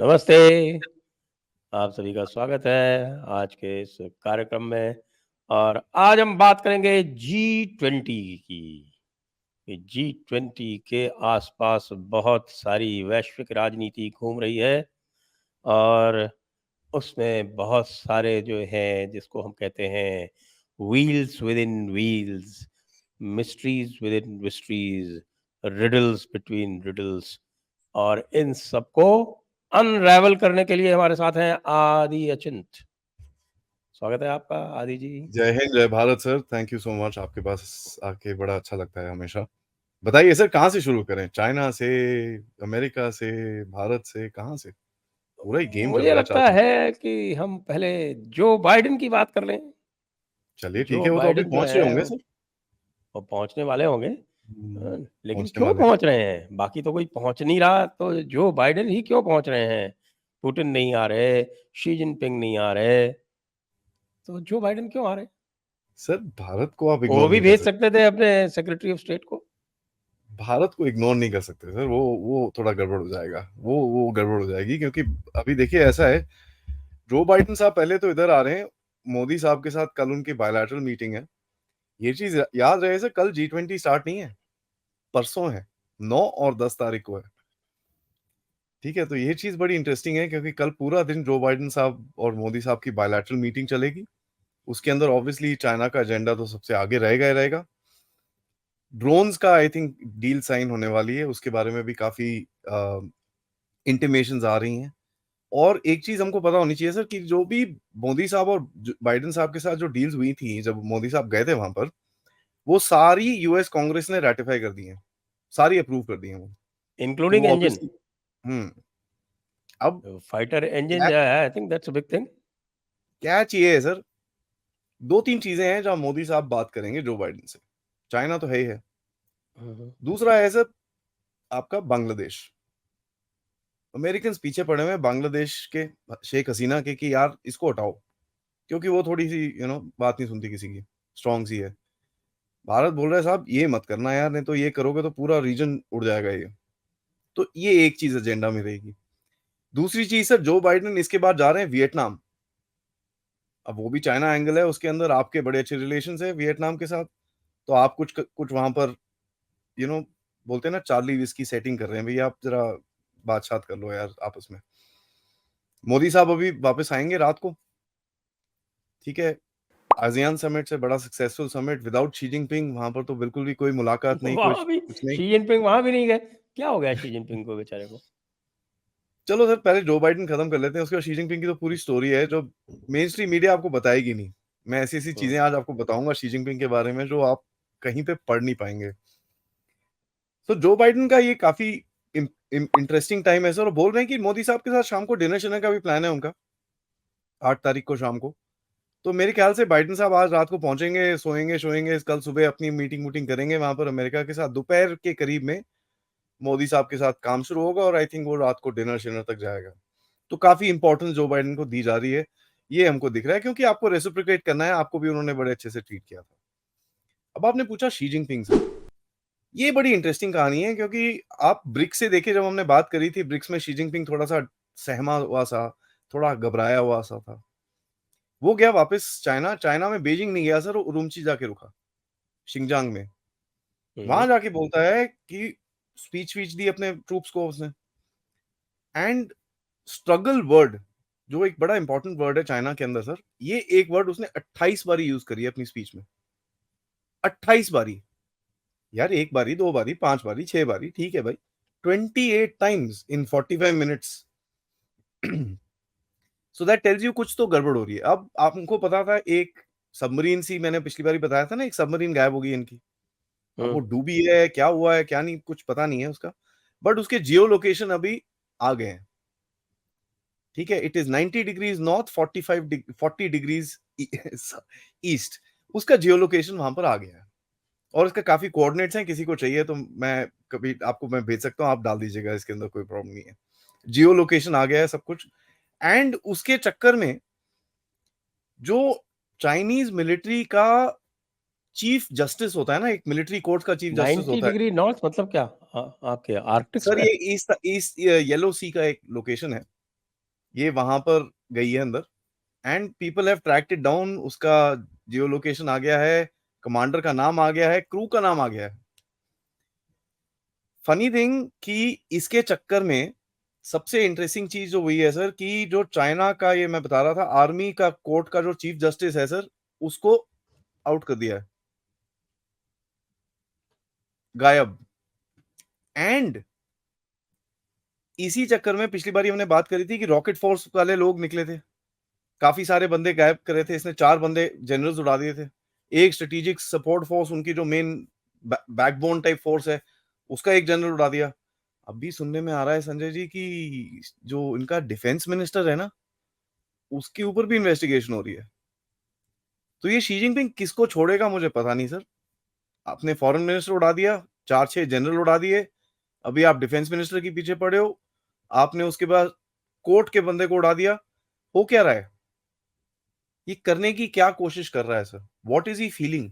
नमस्ते, आप सभी का स्वागत है आज के इस कार्यक्रम में। और आज हम बात करेंगे G20 की। G20 के आसपास बहुत सारी वैश्विक राजनीति घूम रही है और उसमें बहुत सारे जो हैं जिसको हम कहते हैं wheels with in wheels, mysteries with in mysteries, riddles between riddles, और इन सबको अनरैवल करने के लिए हमारे साथ हैं आदि अचिंत। स्वागत है आपका आदि जी। जय हिंद, जय Bharat sir. Thank you so much. आपके पास आके बड़ा अच्छा लगता है हमेशा। बताइए सर, कहाँ से शुरू करें? चाइना से, अमेरिका से, भारत से, कहाँ से? पूरा ही गेम चल मुझे रहा है लगता चाचा। है कि हम पहले जो बाइडेन की बात कर लें। चलिए ठीक जो है, वो तो अभी बाइडेन जो पहुंच रहे है होंगे सर। वो पहुंचने वाले होंगे। लेकिन पहुंचने क्यों वाले हैं। पहुंच रहे हैं? बाकी तो कोई पहुंच नहीं रहा, तो जो बाइडेन ही क्यों पहुंच रहे हैं? पुतिन नहीं आ रहे, शी जिनपिंग नहीं आ रहे, तो जो बाइडेन क्यों आ रहे? सर, भारत को आप वो इग्नोर भी नहीं कर भेज सकते। सकते थे अपने सेक्रेटरी ऑफ स्टेट को। भारत को इग्नोर नहीं कर सकते सर। वो थोड़ा गड़बड़ हो जाएगा। वो गड़बड़ हो जाएगी, क्योंकि अभी देखिए ऐसा है। जो बाइडेन साहब पहले तो इधर आ रहे हैं। मोदी साहब के साथ कल उनकी बायलैटरल मीटिंग है। ये चीज याद रहे सर, कल G20 स्टार्ट नहीं है, परसों है। 9 और 10 तारीख को है। ठीक है, तो ये चीज बड़ी इंटरेस्टिंग है, क्योंकि कल पूरा दिन जो बाइडेन साहब और मोदी साहब की बायलैटरल मीटिंग चलेगी। उसके अंदर ऑब्वियसली चाइना का एजेंडा तो सबसे आगे रहेगा ही रहेगा। ड्रोन्स का आई थिंक डील साइन होने वाली है, उसके बारे में भी काफी इंटिमेशंस आ रही हैं। और एक चीज हमको पता होनी चाहिए सर, कि जो भी मोदी साहब और बाइडेन साहब के साथ जो डील्स हुई थी जब मोदी साहब गए थे वहां पर, वो सारी यूएस कांग्रेस ने रेटिफाई कर दी हैं। सारी अप्रूव कर दी हैं वो। तो इंक्लूडिंग वो इंजन, ऑब्वियसली हम्म अब फाइटर इंजन क्या जो है, I think that's a big thing. क्या चाहिए सर? 2-3 चीजें हैं जहां मोदी साहब बात करेंगे जो बाइडेन से। चाइना तो है ही है। दूसरा है सर, आपका बांग्लादेश। अमेरिकन पीछे पड़े हुए हैं बांग्लादेश के शेख हसीना के, कि यार इसको हटाओ, क्योंकि वो थोड़ी सी बात नहीं सुनती किसी की, स्ट्रांग सी है। भारत बोल रहा है साहब ये मत करना यार, नहीं तो ये करोगे तो पूरा रीजन उड़ जाएगा ये। तो ये एक चीज एजेंडा में रहेगी। दूसरी चीज सर, जो बाइडेन इसके बाद जा रहे हैं वियतनाम। अब वो भी चाइना एंगल है उसके अंदर। आपके बड़े अच्छे रिलेशन है वियतनाम के साथ। तो आप कुछ कुछ वहां पर यू नो बोलते हैं ना, चार्ली विस्की सेटिंग कर रहे हैं भैया, आप जरा बातचीत कर लो यार आपस में। मोदी साहब अभी वापस आएंगे रात को। ठीक है। आसियान समिट से बड़ा successful summit without Xi Jinping, वहां पर तो बिल्कुल भी कोई मुलाकात नहीं, कोई वहां भी कुछ नहीं। शी जिनपिंग वहां भी नहीं गए। क्या हो गया शी जिनपिंग को बेचारे को? चलो सर, पहले जो बाइडेन खत्म कर लेते हैं, उसके बाद शी जिनपिंग की तो पूरी स्टोरी है जो मेन स्ट्रीम मीडिया आपको बताएगी नहीं। मैं ऐसी ऐसी हम्म, चीजें आज आपको बताऊंगा शी जिनपिंग के बारे में जो आप कहीं पे पढ़ नहीं पाएंगे। तो जो बाइडेन का ये काफी इंटरेस्टिंग टाइम है सर। और बोल रहे हैं कि मोदी साहब के साथ शाम को डिनर शिनर का भी प्लान है उनका, 8 तारीख को शाम को। तो मेरे ख्याल से बाइडेन साहब आज रात को पहुंचेंगे, सोएंगे शोएंगे, कल सुबह अपनी मीटिंग वूटिंग करेंगे वहां पर अमेरिका के साथ। दोपहर के करीब में मोदी साहब के साथ काम शुरू होगा, और आई थिंक वो रात को डिनर शिनर तक जाएगा। तो काफी इंपॉर्टेंस जो बाइडेन को दी जा रही है, ये हमको दिख रहा है, क्योंकि आपको रेसिप्रोकेट करना है। आपको भी उन्होंने बड़े अच्छे से ट्रीट किया था। अब आपने पूछा शी जिनपिंग से। ये बड़ी इंटरेस्टिंग कहानी है, क्योंकि आप ब्रिक्स से देखिए, जब हमने बात करी थी ब्रिक्स में, शी जिनपिंग थोड़ा सा सहमा हुआ सा, थोड़ा घबराया हुआ सा था। वो गया वापस चाइना। चाइना में बीजिंग नहीं गया सर, वो उरुमची जाके रुका, शिंगजांग में। हम्म, वहां जाके बोलता है कि स्पीच वीच दी अपने ट्रूप्स को उसने। एंड स्ट्रगल वर्ड, जो एक बड़ा इंपॉर्टेंट वर्ड है चाइना के अंदर सर, ये एक वर्ड उसने 28 बारी यूज करी है अपनी स्पीच में। 28 बारी। यार एक बारी, दो बारी, 5 बारी, 6 बारी, ठीक है भाई। 28 times in 45 minutes. So that tells you कुछ तो गड़बड़ हो रही है। अब आपको पता था एक सबमरीन सी, मैंने पिछली बारी बताया था ना, एक सबमरीन गायब हो गई इनकी। अब वो हम्म, डूबी है, क्या हुआ है क्या नहीं, कुछ पता नहीं है उसका। बट उसके जियो लोकेशन अभी आ गए हैं। ठीक है, it is 90 degrees north, 40 degrees east. उसका जियो लोकेशन वहां पर आ गया है। और इसका काफी कोऑर्डिनेट्स हैं, किसी को चाहिए तो मैं कभी आपको मैं भेज सकता हूँ, आप डाल दीजिएगा, इसके अंदर कोई प्रॉब्लम नहीं है। जियो लोकेशन आ गया है सब कुछ। एंड उसके चक्कर में जो चाइनीज मिलिट्री का चीफ जस्टिस होता है ना, एक मिलिट्री कोर्ट का चीफ जस्टिस 90 होता है। डिग्री नॉर्थ मतलब क्या? आपके आर्कटिक्स सर में? ये ईस्ट ईस्ट येलो सी का एक लोकेशन है। ये वहां पर गई है अंदर, and people have tracked it down. उसका जियो लोकेशन आ गया है, कमांडर का नाम आ गया है, क्रू का नाम आ गया है। फनी थिंग कि इसके चक्कर में सबसे इंटरेस्टिंग चीज जो हुई है सर, कि जो चाइना का, ये मैं बता रहा था, आर्मी का कोर्ट का जो चीफ जस्टिस है सर, उसको आउट कर दिया है, गायब। एंड इसी चक्कर में पिछली बार हमने बात करी थी कि रॉकेट फोर्स वाले लोग निकले थे, काफी सारे बंदे गायब करे थे इसने, 4 बंदे जनरल्स उड़ा दिए थे। एक स्ट्रेटेजिक सपोर्ट फोर्स, उनकी जो मेन बैकबोन टाइप फोर्स है, उसका एक जनरल उड़ा दिया। अभी सुनने में आ रहा है संजय जी कि जो इनका डिफेंस मिनिस्टर है ना, उसके ऊपर भी इन्वेस्टिगेशन हो रही है। तो ये शी जिनपिंग किसको छोड़ेगा मुझे पता नहीं सर। आपने फॉरेन मिनिस्टर उड़ा दिया, 4-6 जनरल उड़ा दिए, अभी आप डिफेंस मिनिस्टर के पीछे पड़े हो, आपने उसके बाद कोर्ट के बंदे को उड़ा दिया। हो क्या रहा है? ये करने की क्या कोशिश कर रहा है sir? What is he feeling?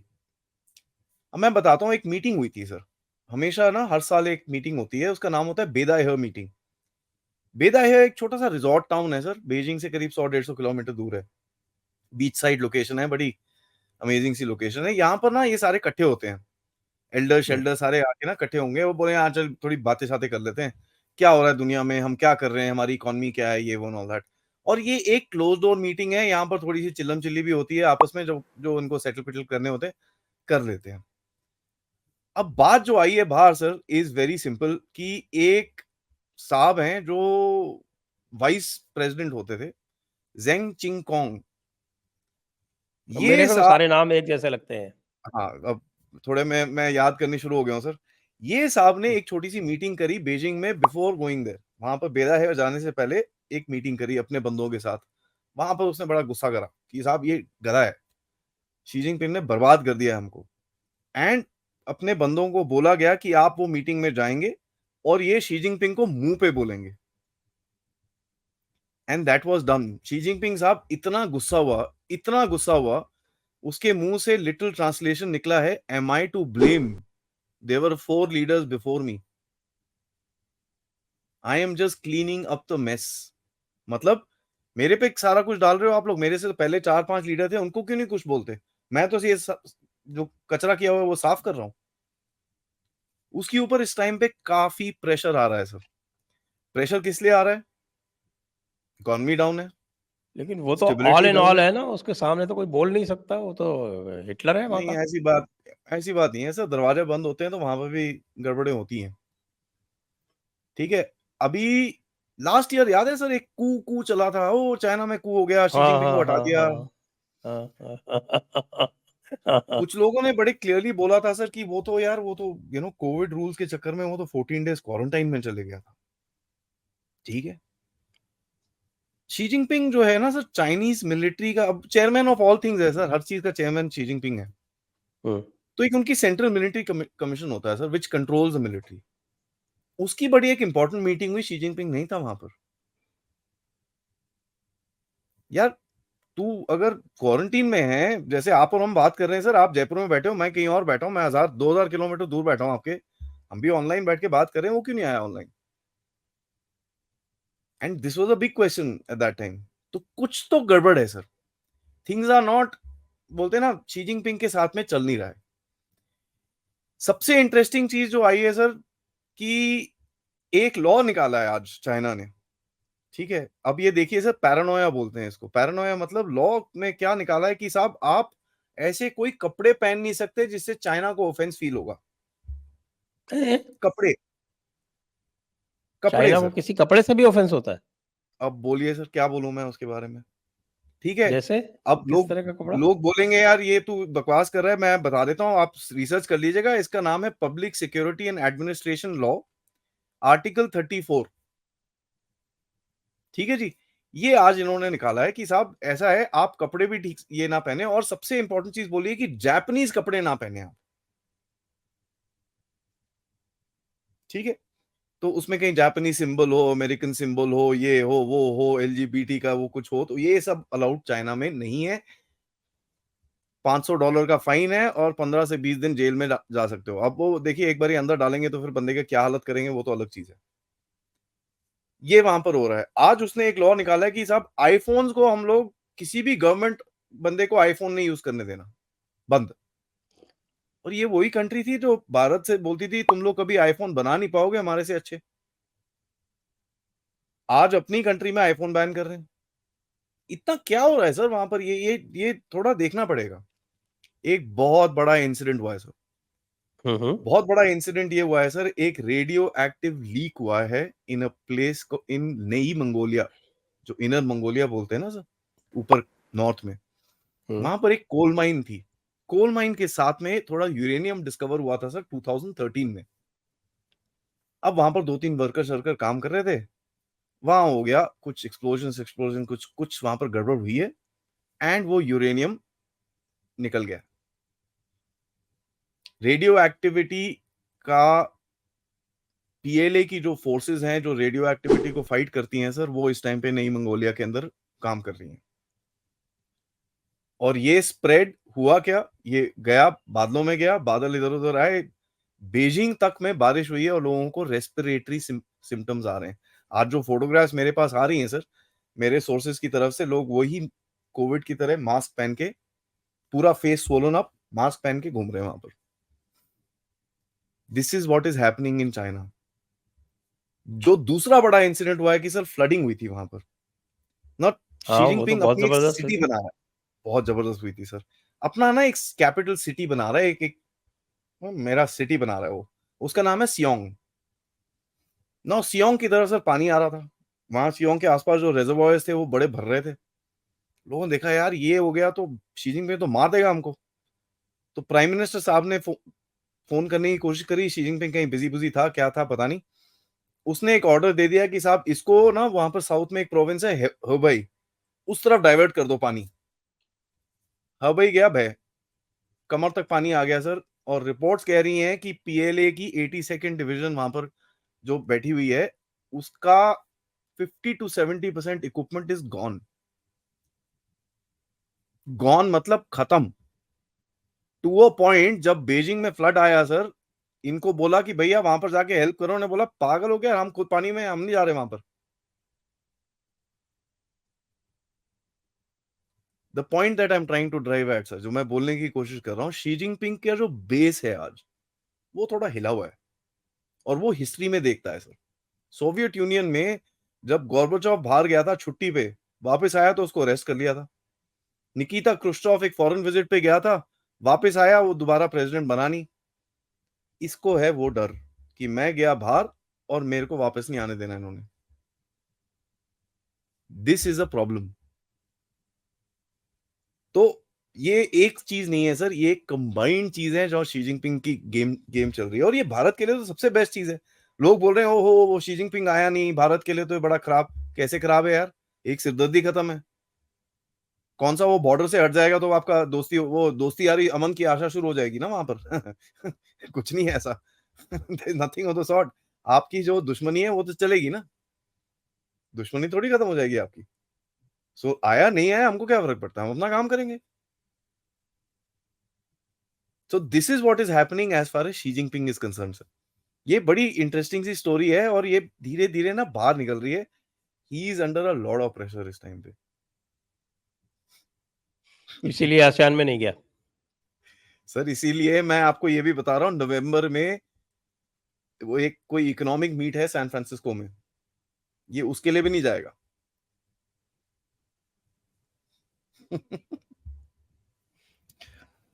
अब मैं बताता हूँ, एक मीटिंग हुई थी सर। हमेशा ना हर साल एक मीटिंग होती है, उसका नाम होता है बेदाहे मीटिंग। बेदाहे एक छोटा सा रिजॉर्ट टाउन है सर, बीजिंग से करीब 100-150 किलोमीटर दूर है। बीच साइड लोकेशन है, बड़ी अमेजिंग सी लोकेशन है। यहाँ पर ना ये सारे इकट्ठे होते हैं, एल्डर शेल्डर सारे आके ना इकट्ठे होंगे, वो बोले यहाँ चल थोड़ी बातें शातें कर लेते हैं, क्या हो रहा है दुनिया में, हम क्या कर रहे हैं, हमारी इकोनॉमी क्या है, ये वो ऑल दैट। और ये एक क्लोज डोर मीटिंग है, यहाँ पर थोड़ी सी चिल्लम चिल्ली भी होती है आपस में, जो जो उनको सेटल पिटल करने होते हैं कर लेते हैं। अब बात जो आई है बाहर सर इज वेरी सिंपल, कि एक साहब हैं जो वाइस प्रेसिडेंट होते थे, जेंग चिंग कॉन्ग। अब मेरे ये को तो साहब, सारे नाम एक जैसे लगते हैं। हाँ अब थोड़े मैं याद करनी शुरू हो गया हूँ सर। ये साहब ने एक छोटी सी मीटिंग करी बीजिंग में, बिफोर गोइंग देयर, वहां पर बेदा है जाने से पहले एक मीटिंग करी अपने बंदों के साथ। वहां पर उसने बड़ा गुस्सा करा कि साहब ये गधा है, शी जिनपिंग ने बर्बाद कर दिया हमको। एंड अपने बंदों को बोला गया कि आप वो मीटिंग में जाएंगे और ये शी जिनपिंग को मुंह पे बोलेंगे। And that was done. Xi Jinping साहब इतना गुस्सा हुआ, इतना गुस्सा हुआ, उसके मुंह से लिटिल ट्रांसलेशन निकला है, am I to blame, there were 4 leaders before me, I am just cleaning up the mess. मतलब मेरे पे सारा कुछ डाल रहे हो आप लोग, मेरे से तो पहले 4-5 लीडर थे, उनको क्यों नहीं कुछ बोलते? मैं तो ये जो कचरा किया हुआ है वो साफ कर रहा हूं। उसके ऊपर इस टाइम पे काफी प्रेशर आ रहा है सर। प्रेशर किस लिए आ रहा है? इकोनॉमी डाउन है, लेकिन वो तो all stability in down all है। है ना, उसके सामने तो कोई बोल नहीं सकता, वो तो हिटलर है वहां नहीं, का। ऐसी बात नहीं है सर, दरवाजे बंद होते हैं तो वहां पर भी गड़बड़े होती हैं। ठीक है। अभी लास्ट ईयर याद है सर, एक कू कू चला था, ओ चाइना में कू हो गया, शी हाँ जिनपिंग को हाँ हटा हाँ दिया। हाँ हाँ हाँ हाँ, हाँ। कुछ लोगों ने बड़े क्लियरली बोला था सर कि वो तो यार, वो तो कोविड रूल्स के चक्कर में वो तो 14 डेज क्वारंटाइन में चले गया था। ठीक है। शी जिनपिंग जो है ना सर, चाइनीज मिलिट्री का अब चेयरमैन ऑफ ऑल थिंग्स है सर, हर चीज का चेयरमैन शी जिनपिंग है। हम्म। तो एक उनकी सेंट्रल मिलिट्री कमीशन होता है sir, which controls the military. उसकी बड़ी एक इंपॉर्टेंट मीटिंग हुई, शी जिनपिंग नहीं था वहां पर। यार तू अगर क्वारंटीन में है, जैसे आप और हम बात कर रहे हैं सर, आप जयपुर में बैठे हो, मैं कहीं और बैठा हूँ, मैं 1000-2000 किलोमीटर दूर बैठा हूँ आपके, हम भी ऑनलाइन बैठ के बात कर रहे हैं, वो क्यों नहीं आया online? And this was a big question at that time. तो कुछ तो गड़बड़ है सर, थिंग्स आर नॉट, बोलते हैं ना, शी जिनपिंग के साथ में चल नहीं रहा है। सबसे इंटरेस्टिंग चीज जो आई है सर, कि एक लॉ निकाला है आज चाइना ने। ठीक है। अब ये देखिए सर, पैरानोया बोलते हैं इसको। पैरानोया मतलब लॉ में क्या निकाला है कि साहब आप ऐसे कोई कपड़े पहन नहीं सकते जिससे चाइना को ऑफेंस फील होगा। कपड़े, कपड़े चाइना को सर। किसी कपड़े से भी ऑफेंस होता है? अब बोलिए सर, क्या बोलूं मैं उसके बारे में? ठीक है। जैसे अब किस लोग तरह का कपड़ा? लोग बोलेंगे यार ये तू बकवास कर रहा है, मैं बता देता हूं, आप रिसर्च कर लीजिएगा। इसका नाम है public security and administration law, article 34। ठीक है जी। ये आज इन्होंने निकाला है कि साहब ऐसा है, आप कपड़े भी ठीक ये ना पहने, और सबसे इंपॉर्टेंट चीज बोलिए कि जापानीज कपड़े ना पहने आप। ठीक है। तो उसमें कहीं जापानी सिंबल हो, अमेरिकन सिंबल हो, ये हो वो हो, एलजीबीटी का वो कुछ हो, तो ये सब अलाउड चाइना में नहीं है। $500 का फाइन है और 15 से 20 दिन जेल में जा सकते हो। अब वो देखिए, एक बार ही अंदर डालेंगे तो फिर बंदे का क्या हालत करेंगे, वो तो अलग चीज है। ये वहां पर हो रहा है। आज उसने एक लॉ निकाला है कि साहब आईफोन्स को हम लोग, किसी भी गवर्नमेंट बंदे को आईफोन नहीं यूज करने देना, बंद। और ये वही कंट्री थी जो भारत से बोलती थी तुम लोग कभी आईफोन बना नहीं पाओगे हमारे से अच्छे। आज अपनी कंट्री में आईफोन बैन कर रहे हैं। इतना क्या हो रहा है सर वहां पर? ये थोड़ा देखना पड़ेगा। एक बहुत बड़ा इंसिडेंट हुआ है सर, बहुत बड़ा इंसिडेंट ये हुआ है सर। एक रेडियो एक्टिव लीक हुआ है इन अ प्लेस को इन नई मंगोलिया, जो इनर मंगोलिया बोलते हैं ना सर, ऊपर नॉर्थ में। वहां पर एक कोल माइन थी। कोल माइन के साथ में थोड़ा यूरेनियम डिस्कवर हुआ था सर 2013 में। अब वहां पर 2-3 वर्कर सर्कर काम कर रहे थे। वहां हो गया कुछ एक्सप्लोजन एक्सप्लोजन, कुछ कुछ वहां पर गड़बड़ हुई है, एंड वो यूरेनियम निकल गया। रेडियो एक्टिविटी का, पीएलए की जो फोर्सेस हैं जो रेडियो एक्टिविटी को फाइट करती हैं सर, वो इस टाइम पे नई मंगोलिया के अंदर काम कर रही हैं। और ये स्प्रेड हुआ क्या, ये गया बादलों में, गया बादल इधर उधर आए, बीजिंग तक में बारिश हुई है और लोगों को रेस्पिरेटरी सिम्टम्स आ रहे हैं। आज जो फोटोग्राफ्स मेरे पास आ रही हैं सर, मेरे सोर्सेज की तरफ से, लोग वही कोविड की तरह मास्क पहन के, पूरा फेस स्वोलन अप, मास्क पहन के घूम रहे हैं वहां पर। This is what is happening in China. जो दूसरा बड़ा इंसिडेंट हुआ है कि सर फ्लडिंग हुई थी वहां पर। नॉट, शी हाँ, वो तो जिनपिंग बहुत अपनी एक जबरदस्त हुई सिटी थी। बना रहा है, बहुत जबरदस्त हुई थी सर। अपना ना एक कैपिटल सिटी बना रहा है, एक एक मेरा सिटी बना रहा है वो, उसका नाम है सियोंग। ना सियोंग की तरफ से पानी आ रहा था, वहां सियोंग के आसपास जो रेजर्वॉयर्स थे वो बड़े भर रहे थे। लोगों ने देखा यार ये हो गया तो शी जिनपिंग तो मार देगा हमको। तो प्राइम मिनिस्टर साहब ने फोन करने की कोशिश करी, शी जिनपिंग कहीं बिजी बिजी था, क्या था पता नहीं। उसने एक ऑर्डर दे दिया कि साहब इसको ना, वहां पर साउथ में एक प्रोविंस है हुबई, उस तरफ डाइवर्ट कर दो पानी। हुबई गया भय, कमर तक पानी आ गया सर। और रिपोर्ट्स कह रही हैं कि पीएलए की 82nd डिवीजन वहां पर जो बैठी हुई है, उसका 50 to 70% equipment is gone. Gone मतलब खत्म। टू अ पॉइंट जब बीजिंग में फ्लड आया सर, इनको बोला कि भैया वहां पर जाके हेल्प करो, उन्होंने बोला पागल हो गया, हम खुद पानी में, हम नहीं जा रहे वहां पर। The point that I am trying to drive at sir, जो मैं बोलने की कोशिश कर रहा हूँ, शी जिनपिंग का जो बेस है आज, वो थोड़ा हिला हुआ है। और वो हिस्ट्री में देखता है सर। सोवियत यूनियन में जब गोर्बाचोव बाहर गया था छुट्टी पे, वापस आया तो उसको अरेस्ट कर लिया था। निकिता क्रुश्चोव एक फॉरेन विजिट पे गया था, वापस आया, वो दोबारा प्रेसिडेंट बना नहीं। इसको है वो डर कि मैं गया बाहर और मेरे को वापस नहीं आने देना इन्होंने। This is a problem. तो ये एक चीज नहीं है सर, ये एक कंबाइंड चीज है जो शी जिनपिंग की गेम गेम चल रही है। और ये भारत के लिए तो सबसे बेस्ट चीज है। लोग बोल रहे हैं ओहो वो शी जिनपिंग आया नहीं भारत के लिए तो ये बड़ा खराब। कैसे खराब है यार? एक सिरदर्दी खत्म है। कौन सा वो बॉर्डर से हट जाएगा तो आपका दोस्ती, वो दोस्ती यारी अमन की आशा शुरू हो जाएगी ना वहां पर? कुछ नहीं है ऐसा। Nothing of the sort. आपकी जो दुश्मनी है वो तो चलेगी ना, दुश्मनी थोड़ी खत्म हो जाएगी आपकी। सो आया नहीं आया हमको क्या फर्क पड़ता है, हम अपना काम करेंगे। So this is what is happening as far as Xi Jinping is concern sir. ये बड़ी इंटरेस्टिंग सी स्टोरी है और ये धीरे धीरे ना बाहर निकल रही है। He is under a lot of pressure इस टाइम पे। इसीलिए आसियान में नहीं गया। सर इसीलिए मैं आपको ये भी बता रहा हूँ, नवंबर में वो एक कोई इकोनॉमिक मीट है सैन फ्रांसिस्को में, ये उसके लिए भी नहीं जाएगा।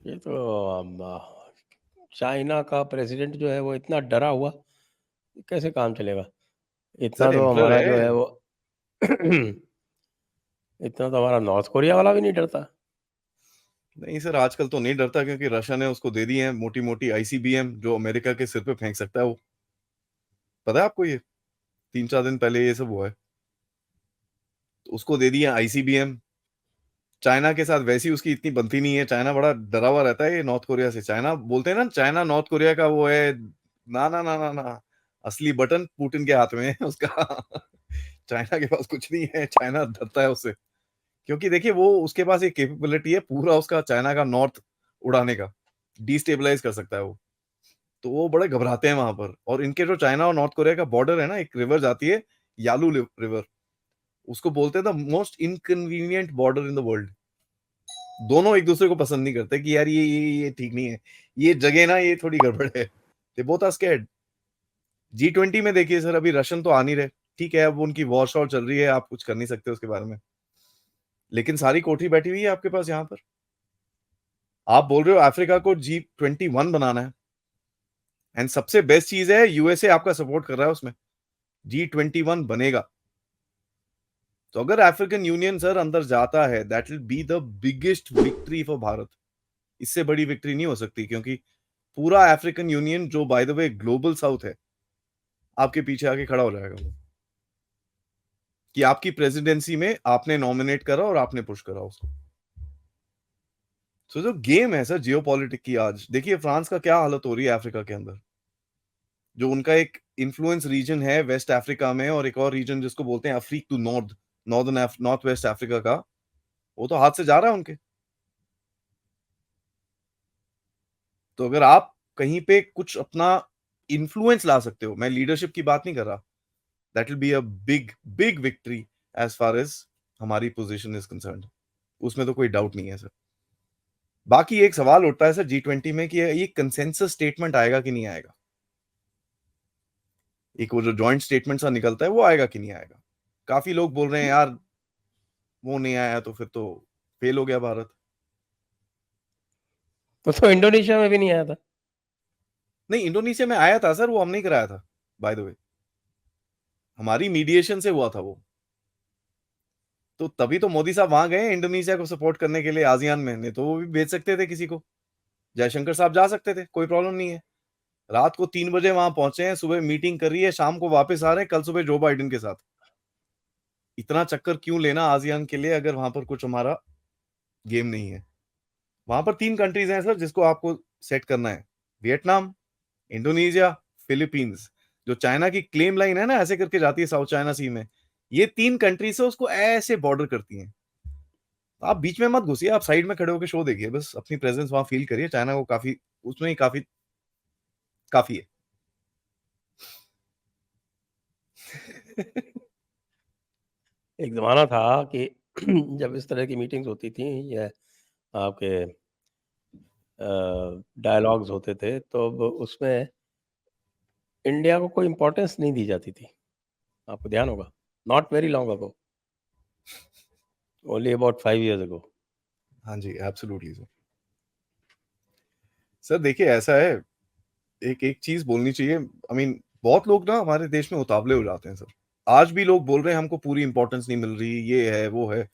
ये तो चाइना का प्रेसिडेंट जो है वो इतना डरा हुआ, कैसे काम चलेगा? इतना सर तो एम्परर हमारा जो है। है वो इतना तो हमारा नॉर्थ कोरिया वाला भी नहीं डरता। नहीं सर आजकल तो नहीं डरता, क्योंकि रशिया ने उसको दे दी है मोटी मोटी आईसीबीएम, जो अमेरिका के सिर पे फेंक सकता है वो। पता है आपको ये? 3-4 दिन पहले ये सब हुआ है। तो उसको दे दिया आईसीबीएम। चाइना के साथ वैसी उसकी इतनी बनती नहीं है, चाइना बड़ा डरा हुआ रहता है ये नॉर्थ कोरिया से। चाइना बोलते हैं ना, चाइना नॉर्थ कोरिया का वो है। ना ना ना ना ना, असली बटन पुतिन के हाथ में है उसका। चाइना के पास कुछ नहीं है, चाइना डरता है उससे। क्योंकि देखिए वो, उसके पास एक कैपेबिलिटी है पूरा उसका चाइना का नॉर्थ उड़ाने का, डिस्टेबलाइज कर सकता है वो। तो वो बड़े घबराते हैं वहां पर। और इनके जो चाइना और नॉर्थ कोरिया का बॉर्डर है ना, एक रिवर जाती है, यालू रिवर, उसको बोलते हैं the most inconvenient border in the world. दोनों एक दूसरे को पसंद नहीं करते कि यार ये ठीक नहीं है, ये जगह ना ये थोड़ी गड़बड़ है। They both are scared. G20 में देखिए सर, अभी रशियन तो आ नहीं रहे, ठीक है, अब उनकी वॉर शॉर चल रही है, आप कुछ कर नहीं सकते उसके बारे में, लेकिन सारी कोठरी बैठी हुई है आपके पास यहाँ पर। आप बोल रहे हो अफ्रीका को G21 बनाना है, एंड सबसे बेस्ट चीज है यूएसए आपका सपोर्ट कर रहा है उसमें, G21 बनेगा। तो अगर अफ्रीकन यूनियन सर अंदर जाता है, that will be the biggest victory for Bharat. इससे बड़ी विक्ट्री नहीं हो सकती, क्योंकि पूरा अफ्रीकन यूनियन, जो by the way global south है, आपके पीछे आके खड़ा हो जाएगा वो, कि आपकी प्रेसिडेंसी में आपने नॉमिनेट करा और आपने पुश करा उसको। जो गेम है सर जियो पॉलिटिक की, आज देखिए फ्रांस का क्या हालत हो रही है अफ्रीका के अंदर। जो उनका एक इन्फ्लुएंस रीजन है वेस्ट अफ्रीका में, और एक और रीजन जिसको बोलते हैं अफ्रीक टू नॉर्थ वेस्ट अफ्रीका का, वो तो हाथ से जा रहा है उनके। तो अगर आप कहीं पे कुछ अपना इन्फ्लुएंस ला सकते हो, मैं लीडरशिप की बात नहीं कर रहा, that will be a big big victory as far as हमारी पोजीशन इज कंसर्न्ड। उसमें तो कोई डाउट नहीं है सर। बाकी एक सवाल उठता है सर G20 में कि ये कंसेंसस स्टेटमेंट आएगा कि नहीं आएगा। एक वो जो जॉइंट स्टेटमेंट सा निकलता है, वो आएगा कि नहीं आएगा। काफी लोग बोल रहे हैं यार वो नहीं आया तो फिर तो फेल हो गया भारत। तो इंडोनेशिया में भी नहीं आया था। नहीं, इंडोनेशिया में आया था सर, वो हम नहीं कराया था बाय द वे, हमारी मीडिएशन से हुआ था वो। तो तभी तो मोदी साहब वहां गए इंडोनेशिया को सपोर्ट करने के लिए आसियान में, नहीं तो वो भी भेज सकते थे किसी को, जयशंकर साहब जा सकते थे, कोई प्रॉब्लम नहीं है। रात को 3 बजे वहां पहुंचे हैं, सुबह मीटिंग कर रही है, शाम को वापस आ रहे हैं, कल सुबह जो बाइडेन के साथ। इतना चक्कर क्यों लेना आसियान के लिए, अगर वहां पर कुछ हमारा गेम नहीं है। वहां पर 3 कंट्रीज हैं सर जिसको आपको सेट करना है, वियतनाम, इंडोनेशिया, फिलीपींस। जो चाइना की क्लेम लाइन है ना, ऐसे करके जाती है साउथ चाइना सी में, ये 3 कंट्रीज से उसको ऐसे बॉर्डर करती हैं। आप बीच में मत घुसिए, आप साइड में खड़े होकर शो देखिए, बस अपनी प्रेजेंस वहां फील करिए, चाइना को काफी उसमें ही काफी काफी है। एक जमाना था कि जब इस तरह की मीटिंग्स होती थी या आपके डायलॉग्स होते थे, तो उसमें इंडिया को कोई इम्पोर्टेंस नहीं दी जाती थी। आपको ध्यान होगा, not very long ago, only about 5 years ago। हाँ जी, एब्सोल्युटली सर। सर देखिए ऐसा है, एक एक चीज बोलनी चाहिए, आई मीन बहुत लोग ना हमारे देश में उतावले हो जाते हैं सर। आज भी लोग बोल रहे हैं हमको पूरी इंपॉर्टेंस नहीं मिल रही, ये है वो है।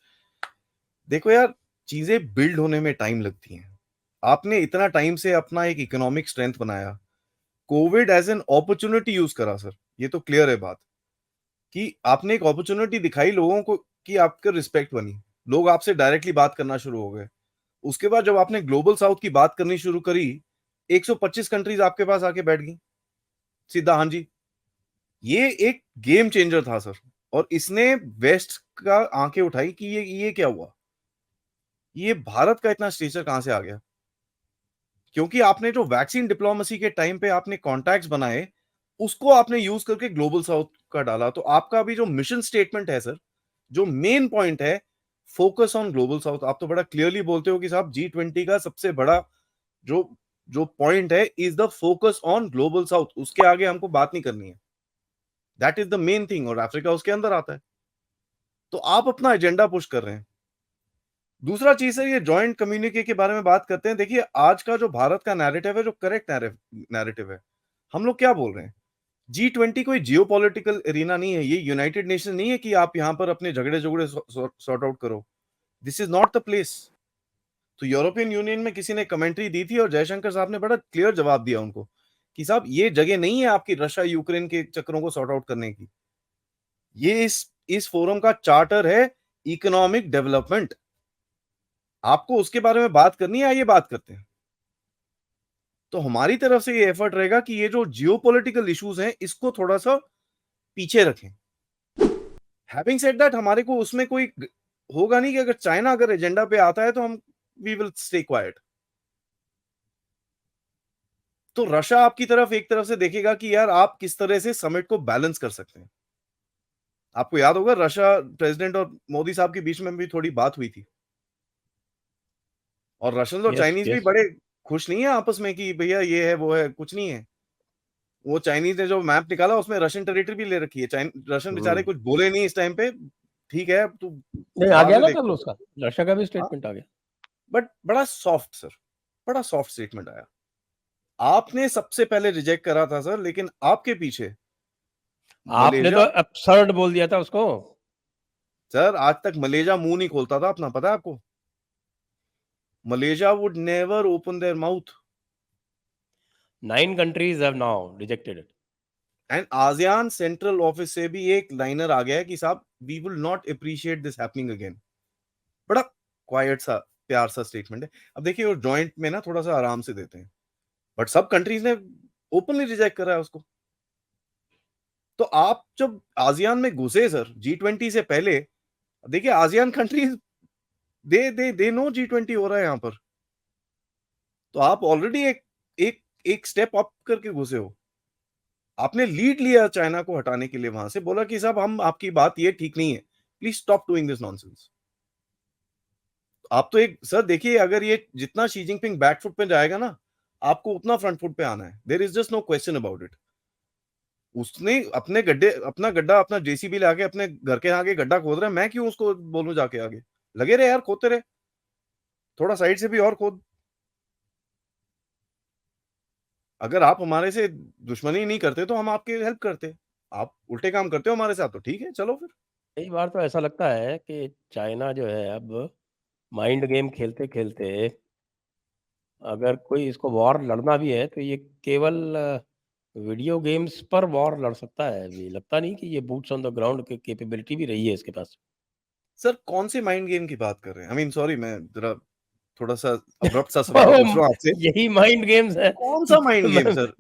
देखो यार, चीजें बिल्ड होने में टाइम लगती हैं। आपने इतना टाइम से अपना एक इकोनॉमिक स्ट्रेंथ बनाया, covid as an opportunity use करा सर, ये तो क्लियर है बात, कि आपने एक अपॉर्चुनिटी दिखाई लोगों को, कि आपके रिस्पेक्ट बनी, लोग आपसे डायरेक्टली बात करना शुरू हो गए। उसके बाद जब आपने ग्लोबल साउथ की बात करनी शुरू करी, 125 कंट्रीज आपके पास आके बैठ गई सीधा, हाँ जी। ये एक गेम चेंजर था सर, और इसने वेस्ट का आंखें उठाई कि ये क्या हुआ, ये भारत का इतना स्टेचर कहां से आ गया। क्योंकि आपने जो वैक्सीन डिप्लोमेसी के टाइम पे आपने कॉन्टैक्ट्स बनाए, उसको आपने यूज करके ग्लोबल साउथ का डाला। तो आपका अभी जो मिशन स्टेटमेंट है सर, जो मेन पॉइंट है, फोकस ऑन ग्लोबल साउथ। आप तो बड़ा क्लियरली बोलते हो कि साहब G20 का सबसे बड़ा जो जो पॉइंट है is the focus on global south, उसके आगे हमको बात नहीं करनी है, that is the main thing. और अफ्रीका उसके अंदर आता है, तो आप अपना एजेंडा पुश कर रहे हैं। दूसरा चीज है, ये जॉइंट कम्युनिके के बारे में बात करते हैं। देखिए आज का जो भारत का नैरेटिव है, जो करेक्ट नैरेटिव है, हम लोग क्या बोल रहे हैं, G20 कोई जियो पॉलिटिकल एरिना नहीं है, ये यूनाइटेड नेशन नहीं है कि आप यहां पर अपने झगड़े झगड़े सॉर्ट आउट करो, this is not the place. तो यूरोपियन यूनियन में किसी ने कमेंट्री दी थी, और जयशंकर साहब ने बड़ा क्लियर जवाब दिया उनको, कि साहब ये जगह नहीं है आपकी रशिया यूक्रेन के चक्रों को सॉर्ट आउट करने की, ये इस फोरम का चार्टर है इकोनॉमिक डेवलपमेंट। आपको उसके बारे में बात करनी है, आइए बात करते हैं। तो हमारी तरफ से ये एफर्ट रहेगा कि ये जो जियोपॉलिटिकल इश्यूज हैं, इसको थोड़ा सा पीछे रखें। हैविंग सेड दैट, हमारे को उसमें कोई होगा नहीं कि अगर चाइना अगर एजेंडा पे आता है तो हम वी विल स्टे क्वाइट। तो रशिया आपकी तरफ एक तरफ से देखेगा कि यार आप किस तरह से समिट को बैलेंस कर सकते हैं। आपको याद होगा रशिया प्रेसिडेंट और मोदी साहब के बीच में भी थोड़ी बात हुई थी, और रशियन और यस चाइनीज भी यस बड़े खुश नहीं है आपस में कि भैया ये है वो है, कुछ नहीं है। वो चाइनीज ने जो मैप निकाला उसमें रशियन टेरिटरी भी ले रखी है। रशियन बेचारे कुछ बोले नहीं इस टाइम पे, ठीक है तू नहीं आ बाद गया में ना देख, कल उसका, रशिया का भी स्टेटमेंट आ गया। बट बड़ा सॉफ्ट सर, बड़ा सॉफ्ट स्टेटमेंट आया। आपने सबसे पहले रिजेक्ट करा था सर, लेकिन आपके पीछे आपने तो मलेशिया, एब्सर्ड बोल दिया था उसको। सर आज तक मलेशिया मुंह नहीं खोलता था अपना, पता है आपको? Malaysia would never open their mouth. 9 countries have now rejected it. And ASEAN central office से भी एक लाइनर आ गया है कि साहब we will not appreciate this happening again. बड़ा क्वाइट सा प्यार सा स्टेटमेंट है। अब देखिए वो जॉइंट में ना थोड़ा सा आराम से देते हैं, बट सब कंट्रीज ने ओपनली रिजेक्ट करा है उसको। तो आप जब आसियान में घुसे सर G20 से पहले, देखिए ASEAN countries they know G20 हो रहा है यहां पर, तो आप ऑलरेडी एक एक एक स्टेप अप करके घुसे हो। आपने लीड लिया चाइना को हटाने के लिए, वहां से बोला कि साहब हम आपकी बात ये ठीक नहीं है, please stop doing this nonsense. आप तो एक सर देखिए, अगर ये जितना शी जिनपिंग बैक फुट पे जाएगा ना, आपको उतना फ्रंट फुट पे आना है। There is just no question about it. उसने अपना गड्ढा अपना जेसीबी लाके अपने घर के आगे गड्ढा खोद रहा है, मैं क्यों उसको बोलूं जाके आगे? लगे रहे यार, खोदते रहे, थोड़ा साइड से भी और खोद। अगर आप हमारे से दुश्मनी नहीं करते तो हम आपकी हेल्प करते। आप उल्टे काम करते हो हमारे साथ, तो ठीक है चलो फिर। कई बार तो ऐसा लगता है कि चाइना जो है अब माइंड गेम खेलते खेलते, अगर कोई इसको वॉर लड़ना भी है तो ये केवल वीडियो गेम्स पर वॉर लड़ सकता है। अभी लगता नहीं कि ये बूट्स ऑन द ग्राउंड की कैपेबिलिटी भी रही है इसके पास। सर कौन से माइंड गेम की बात कर रहे हैं? आई मीन सॉरी, मैं जरा थोड़ा सा अब्रप्ट सा सवाल पूछ रहा हूँ आपसे। यही माइंड गेम्स है। कौन सा mind game sir?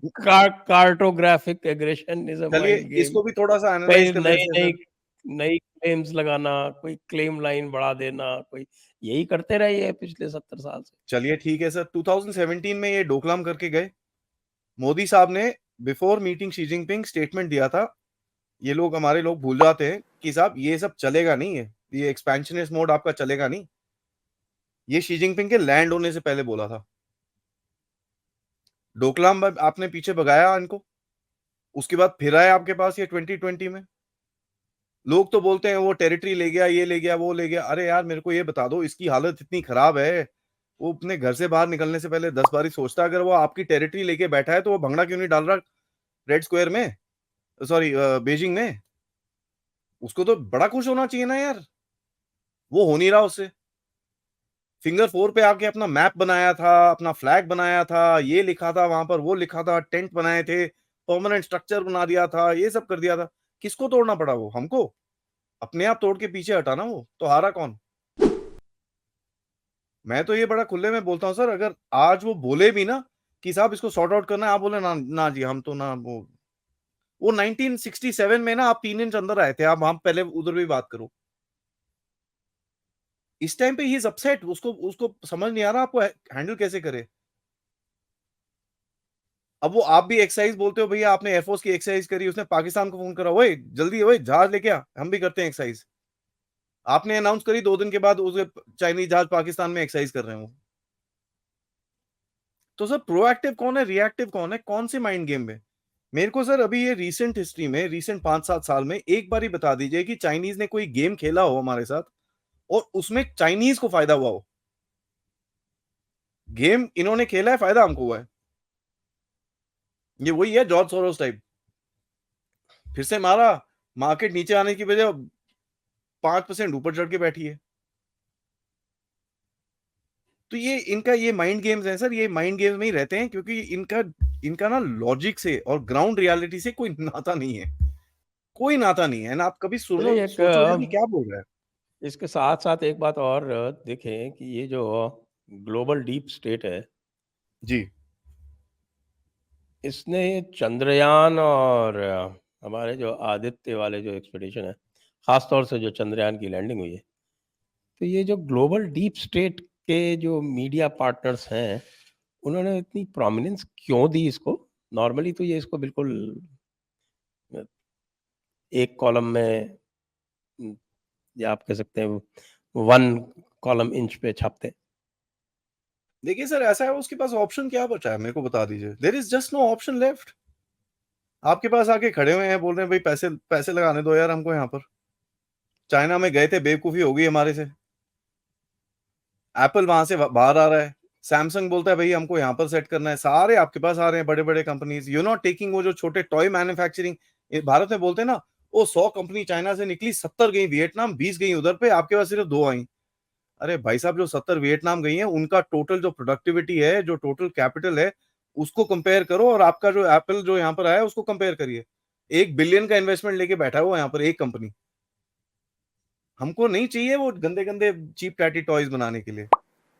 Cartographic aggression is a चलिए माइंड गेम। इसको भी थोड़ा सा एनालाइज कई कर नई लेते हैं नई सर। नई क्लेम्स लगाना, कोई क्लेम लाइन बढ़ा देना, कोई यही करते रहे हैं पिछले 70 साल से। चलिए ठीक है सर, 2017 में ये डोकलाम करके गए मोदी साहब ने। Before meeting Xi Jinping statement दिया था। ये लोग हमारे लोग भूल जाते हैं कि साहब ये सब चलेगा नहीं है, ये एक्सपेंशनिस्ट मोड आपका चलेगा नहीं। ये शी जिनपिंग के लैंड होने से पहले बोला था। डोकलाम आपने पीछे भगाया इनको, उसके बाद फिर आए आपके पास ये 2020 में। लोग तो बोलते हैं वो टेरिटरी ले गया, ये ले गया, वो ले गया। अरे यार मेरे को ये बता दो, इसकी हालत इतनी खराब है, वो अपने घर से बाहर निकलने से पहले 10 बारी सोचता। अगर वो आपकी टेरिटरी लेके बैठा है तो वो भंगड़ा क्यों नहीं डाल रहा रेड स्क्वायर में, सॉरी बीजिंग में? उसको तो बड़ा खुश होना चाहिए ना यार, वो हो नहीं रहा उससे। फिंगर 4 पे आके अपना मैप बनाया था, अपना फ्लैग बनाया था, ये लिखा था वहां पर, वो लिखा था, टेंट बनाए थे, परमानेंट स्ट्रक्चर बना दिया था, ये सब कर दिया था। किसको तोड़ना पड़ा? वो हमको अपने आप तोड़ के पीछे हटाना। वो तो हारा कौन? मैं तो ये बड़ा खुले में बोलता हूँ सर, अगर आज वो बोले भी ना कि साहब इसको सॉर्ट आउट करना है, आप बोले ना ना जी हम तो ना, वो 1967 में ना आप 3 इंच अंदर आए थे, आप हम पहले उधर भी बात करो। इस टाइम पे ही इज अपसेट, उसको उसको समझ नहीं आ रहा आपको हैंडल कैसे करे। अब वो आप भी एक्सरसाइज बोलते हो, भैया आपने एयरफोर्स की एक्सरसाइज करी, उसने पाकिस्तान को फोन करा, ओए जल्दी ओए जहाज लेके आ, हम भी करते हैं एक्सरसाइज। आपने अनाउंस करी 2 दिन के बाद उसे चाइनीज जहाज पाकिस्तान में एक्सरसाइज कर रहे हैं वो। तो सर प्रोएक्टिव कौन है, रिएक्टिव कौन है, कौन से माइंड गेम में? मेरे को सर अभी ये रीसेंट हिस्ट्री में, रीसेंट 5-7 साल में एक बार ही बता दीजिए कि चाइनीज ने कोई गेम खेला हो हमारे साथ और उसमें चाइनीज को फायदा हुआ हो। गेम इन्होंने खेला है, फायदा हमको हुआ है। ये वही है जॉर्ज सोरोस टाइप, फिर से मारा, मार्केट नीचे आने की वजह 5% ऊपर चढ़ के बैठी है। तो ये इनका ये माइंड गेम्स है सर, ये माइंड गेम्स में ही रहते हैं, क्योंकि इनका इनका ना लॉजिक से और ग्राउंड रियलिटी से कोई नाता नहीं है, कोई नाता नहीं है ना। आप कभी सुनो चलिए एक सोचो यार ये क्या बोल रहा है। इसके साथ साथ एक बात और देखें कि ये जो ग्लोबल डीप स्टेट है, जी इसने चंद्रयान और हमारे जो आदित्य वाले जो एक्सपेडिशन है, खास तौर से जो चंद्रयान की लैंडिंग हुई है, तो ये जो ग्लोबल डीप स्टेट के जो मीडिया पार्टनर्स हैं, उन्होंने इतनी प्रोमिनेंस क्यों दी इसको? नॉर्मली तो ये इसको बिल्कुल एक कॉलम में या आप कह सकते हैं 1 कॉलम इंच पे छापते? देखिए सर, ऐसा है, उसके पास ऑप्शन क्या बचा है, मेरे को बता दीजिए। There is just no option left. आपके पास आके खड़े हुए हैं, बोल रहे हैं भाई पैसे पैसे लगाने दो यार हमको यहाँ पर। चाइना में गए थे, बेवकूफी हो गई हमारे से। एप्पल वहां से बाहर आ रहा है, सैमसंग बोलता है भाई हमको यहाँ पर सेट करना है, सारे आपके पास आ रहे हैं बड़े बड़े कंपनीज। यू नॉट टेकिंग वो जो छोटे टॉय मैन्युफैक्चरिंग, भारत में बोलते हैं ना, वो 100 कंपनी चाइना से निकली, 70 गई वियतनाम, 20 गई उधर पे, आपके पास सिर्फ 2 आई। अरे भाई साहब, जो 70 वियतनाम गई हैं, उनका टोटल जो प्रोडक्टिविटी है, जो टोटल कैपिटल है, उसको कंपेयर करो, और आपका जो एप्पल जो यहाँ पर आया उसको कंपेयर करिए। 1 बिलियन का इन्वेस्टमेंट लेके बैठा हुआ यहाँ पर एक कंपनी। हमको नहीं चाहिए वो गंदे गंदे चीप टैटी टॉयज बनाने के लिए।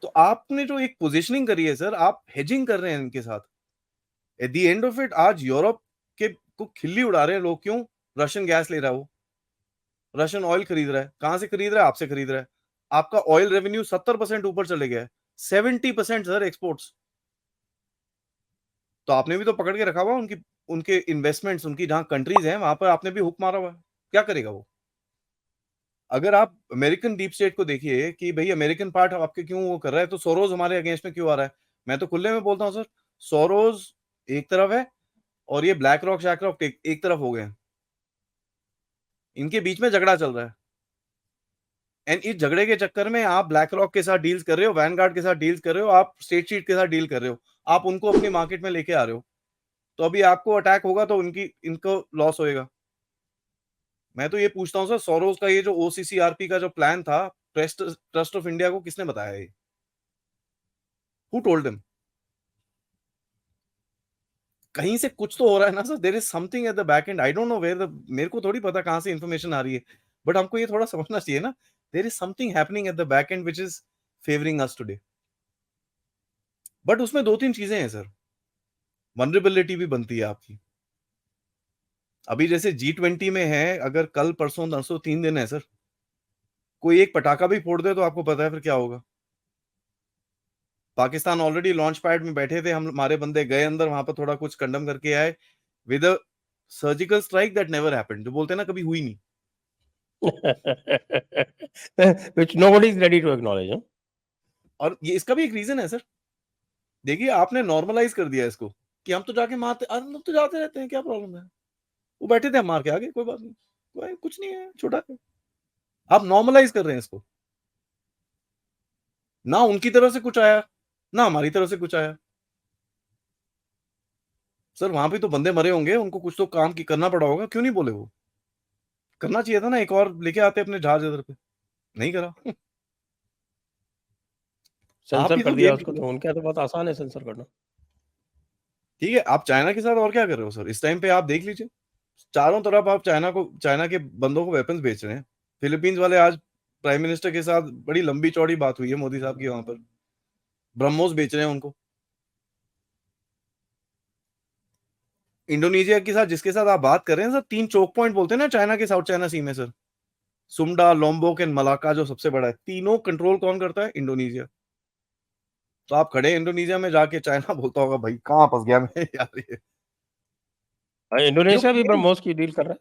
तो आपने जो एक पोजिशनिंग करी है सर, आप हेजिंग कर रहे हैं इनके साथ। At the end of it, आज यूरोप के को खिल्ली उड़ा रहे हैं लोग। क्यों? रशियन गैस ले रहा है वो, रशियन ऑयल खरीद रहा है। कहां से खरीद रहा है? आपसे खरीद रहा है। आपका ऑयल रेवेन्यू 70% ऊपर चले गया है, 70% सर एक्सपोर्ट्स। तो आपने भी तो पकड़ के रखा हुआ उनकी, उनके इन्वेस्टमेंट्स, उनकी जहां कंट्रीज हैं वहां पर आपने भी हुक मारा हुआ है। क्या करेगा वो? अगर आप अमेरिकन डीप स्टेट को देखिए कि भाई अमेरिकन पार्ट आपके क्यों वो कर रहा है, तो सोरोज हमारे अगेंस्ट में क्यों आ रहा है? मैं तो खुले में बोलता हूँ सर, सोरोज एक तरफ है और ये ब्लैक रॉक शैक रॉक एक तरफ हो गए हैं। इनके बीच में झगड़ा चल रहा है, एंड इस झगड़े के चक्कर में आप ब्लैक रॉक के साथ डील्स कर रहे हो, वैनगार्ड के साथ डील्स कर रहे हो, आप स्टेट शीट के साथ डील कर रहे हो, आप उनको अपनी मार्केट में लेके आ रहे हो। तो अभी आपको अटैक होगा तो उनकी इनको लॉस होएगा। मैं तो ये पूछता हूँ सर, सोरोस का ये जो ओसीसीआरपी का जो प्लान था, ट्रस्ट ऑफ इंडिया को किसने बताया? ये हु टोल्ड हिम? कहीं से कुछ तो हो रहा है ना sir, there is something at the back end, I don't know where the, मेरे को थोड़ी पता कहां से इंफॉर्मेशन आ रही है, बट हमको ये थोड़ा समझना चाहिए ना। There is something happening at the back end which is favouring us today. But उसमें 2-3 चीजें हैं सर, वनरेबिलिटी भी बनती है आपकी। अभी जैसे G20 में है, अगर कल परसों नरसों 3 दिन है सर, कोई एक पटाखा भी फोड़ दे तो आपको पता है फिर क्या होगा। पाकिस्तान ऑलरेडी लॉन्च पैड में बैठे थे, हम हमारे बंदे गए अंदर, वहां पर थोड़ा कुछ कंडम करके आए, with a surgical strike that never happened, जो बोलते हैं ना कभी हुई नहीं। Which nobody is ready to acknowledge, huh? और ये इसका भी एक रीजन है सर। देखिए, आपने नॉर्मलाइज कर दिया इसको कि हम तो जाके मारते, हम लोग तो जाते रहते हैं, क्या प्रॉब्लम है? वो बैठे थे, हम मार के आगे, कोई बात नहीं, कोई कुछ नहीं है, छोटा है। आप नॉर्मलाइज कर रहे हैं इसको। ना उनकी तरफ से कुछ आया, ना हमारी तरफ से कुछ आया। सर वहां पे तो बंदे मरे होंगे, उनको कुछ तो काम की करना पड़ा होगा, क्यों नहीं बोले वो? करना चाहिए था ना, एक और लेके आते अपने जहाज इधर पे, नहीं करा। आप सेंसर ही कर तो दिया गेम उसको, खेल रहे तो हो। उनके यहाँ तो बहुत आसान है सेंसर करना। ठीक है, आप चाइना के साथ और क्या कर रहे हो सर? इस टाइम पे आप देख लीजिए, चारों तरफ आप चाइना को, चाइना के बंदों को वेपन्स बेच रहे हैं। फिलीपींस वाले, आज प्राइम मिनिस्टर के साथ बड़ी लंबी चौड़ी बात हुई है मोदी साहब की, वहां पर ब्रह्मोस बेच रहे हैं उनको। इंडोनेशिया के साथ, जिसके साथ आप बात कर रहे हैं सर, 3 चोक पॉइंट बोलते हैं ना चाइना के साउथ चाइना सी में सर, सुमडा, लोम्बोक एंड मलाका, जो सबसे बड़ा है, तीनों कंट्रोल कौन करता है? इंडोनेशिया। तो आप खड़े इंडोनेशिया में जाके, चाइना बोलता होगा भाई कहाँ फंस गया मैं यार ये। इंडोनेशिया भी क्यों? ब्रह्मोस की डील कर रहा है।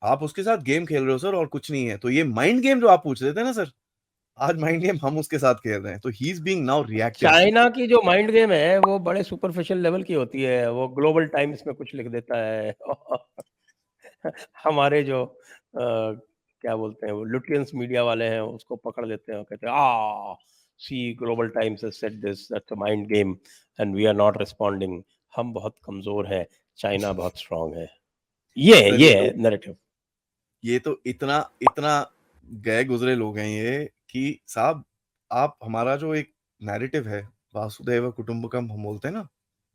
आप उसके साथ गेम खेल रहे हो सर, और कुछ नहीं है। तो ये माइंड गेम जो आप पूछ रहे थे ना सर, आज माइंड गेम हम उसके साथ खेल रहे हैं, तो he is being now reactive. China की जो माइंड गेम है वो बड़े सुपरफिशियल लेवल की होती है, वो ग्लोबल टाइम्स में कुछ लिख देता है। हमारे जो क्या बोलते हैं, वो लुटियंस मीडिया वाले हैं, उसको पकड़ लेते हैं और कहते हैं see Global Times has said this, that's a mind game and we are not responding. हम बहुत कमजोर हैं, चाइना बहुत स्ट्रांग है। सर ये है नैरेटिव। ये तो इतना इतना गए गुजरे लोग हैं ये, कि साहब आप, हमारा जो एक नैरेटिव है, वासुदेव कुटुंबकम हम बोलते हैं ना,